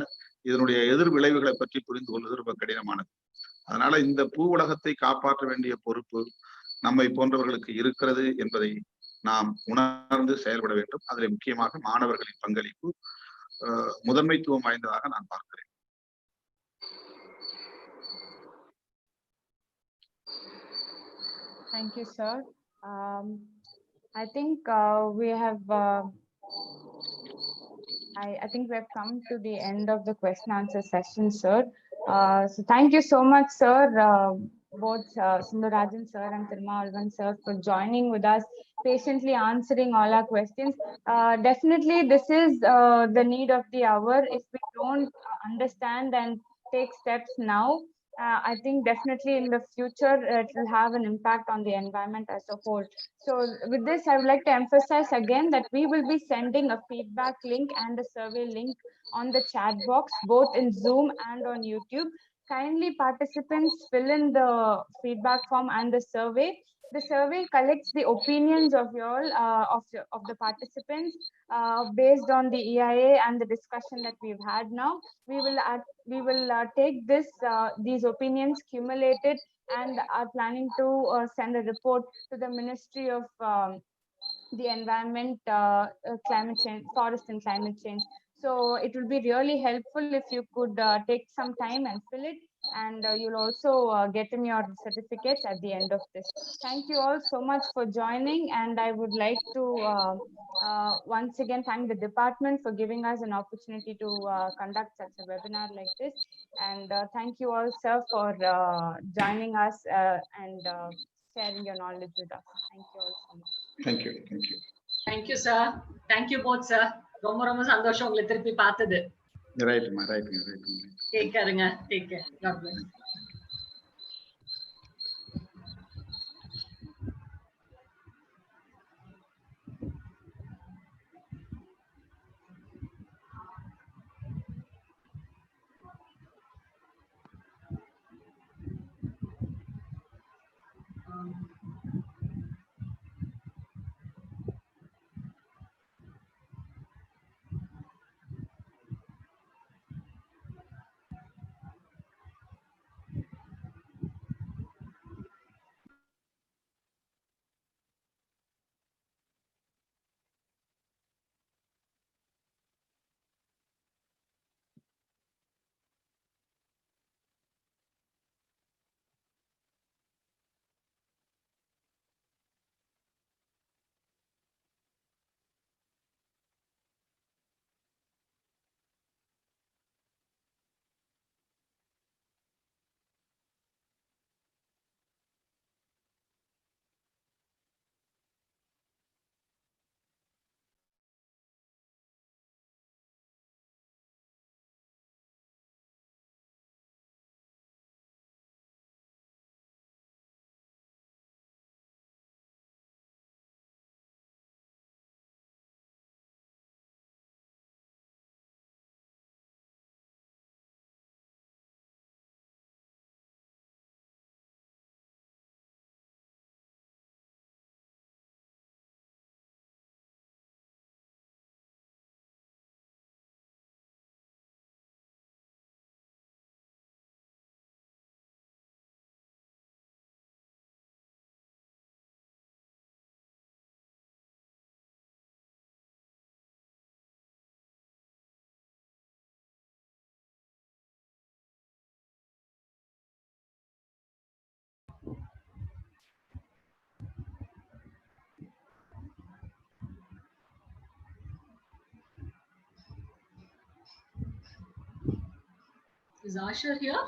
இதனுடைய எதிர் விளைவுகளை பற்றி புரிந்து கொள்வது ரொம்ப கடினமானது. அதனால இந்த பூ உலகத்தை காப்பாற்ற வேண்டிய பொறுப்பு நம்மை போன்றவர்களுக்கு இருக்கிறது என்பதை நாம் உணர்ந்து செயல்பட வேண்டும். அதில் முக்கியமாக மாணவர்களின் பங்களிப்பு முதன்மைத்துவம் வாய்ந்ததாக நான் பார்க்கிறேன். Thank you, sir. I think we have I think we have come to the end of the question answer session, sir. So thank you so much, sir, both Sundarrajan sir and Thirumaavalavan sir, for joining with us, patiently answering all our questions. Definitely, this is the need of the hour. If we don't understand and take steps now, I think definitely in the future it will have an impact on the environment as a whole. So with this, I would like to emphasize again that we will be sending a feedback link and a survey link on the chat box, both in Zoom and on YouTube. Kindly participants fill in the feedback form and the survey. The survey collects the opinions of you all, of the participants, based on the EIA and the discussion that we've had now. We will take these opinions cumulated and are planning to send a report to the Ministry of the Environment, Climate Change, Forest and Climate Change. So it will be really helpful if you could take some time and fill it, and you'll also get in your certificates at the end of this. Thank you all so much for joining, and I would like to once again thank the department for giving us an opportunity to conduct such a webinar like this. And thank you all, sir, for joining us and sharing your knowledge with us. Thank you all so much. Thank you. Thank you. Thank you, sir. Thank you both, sir. ரொம்ப ரொம்ப சந்தோஷம் உங்களை திருப்பி பார்த்தது. ரைட்மா. Take கேருங்க. Take care. God bless. Is Asher here?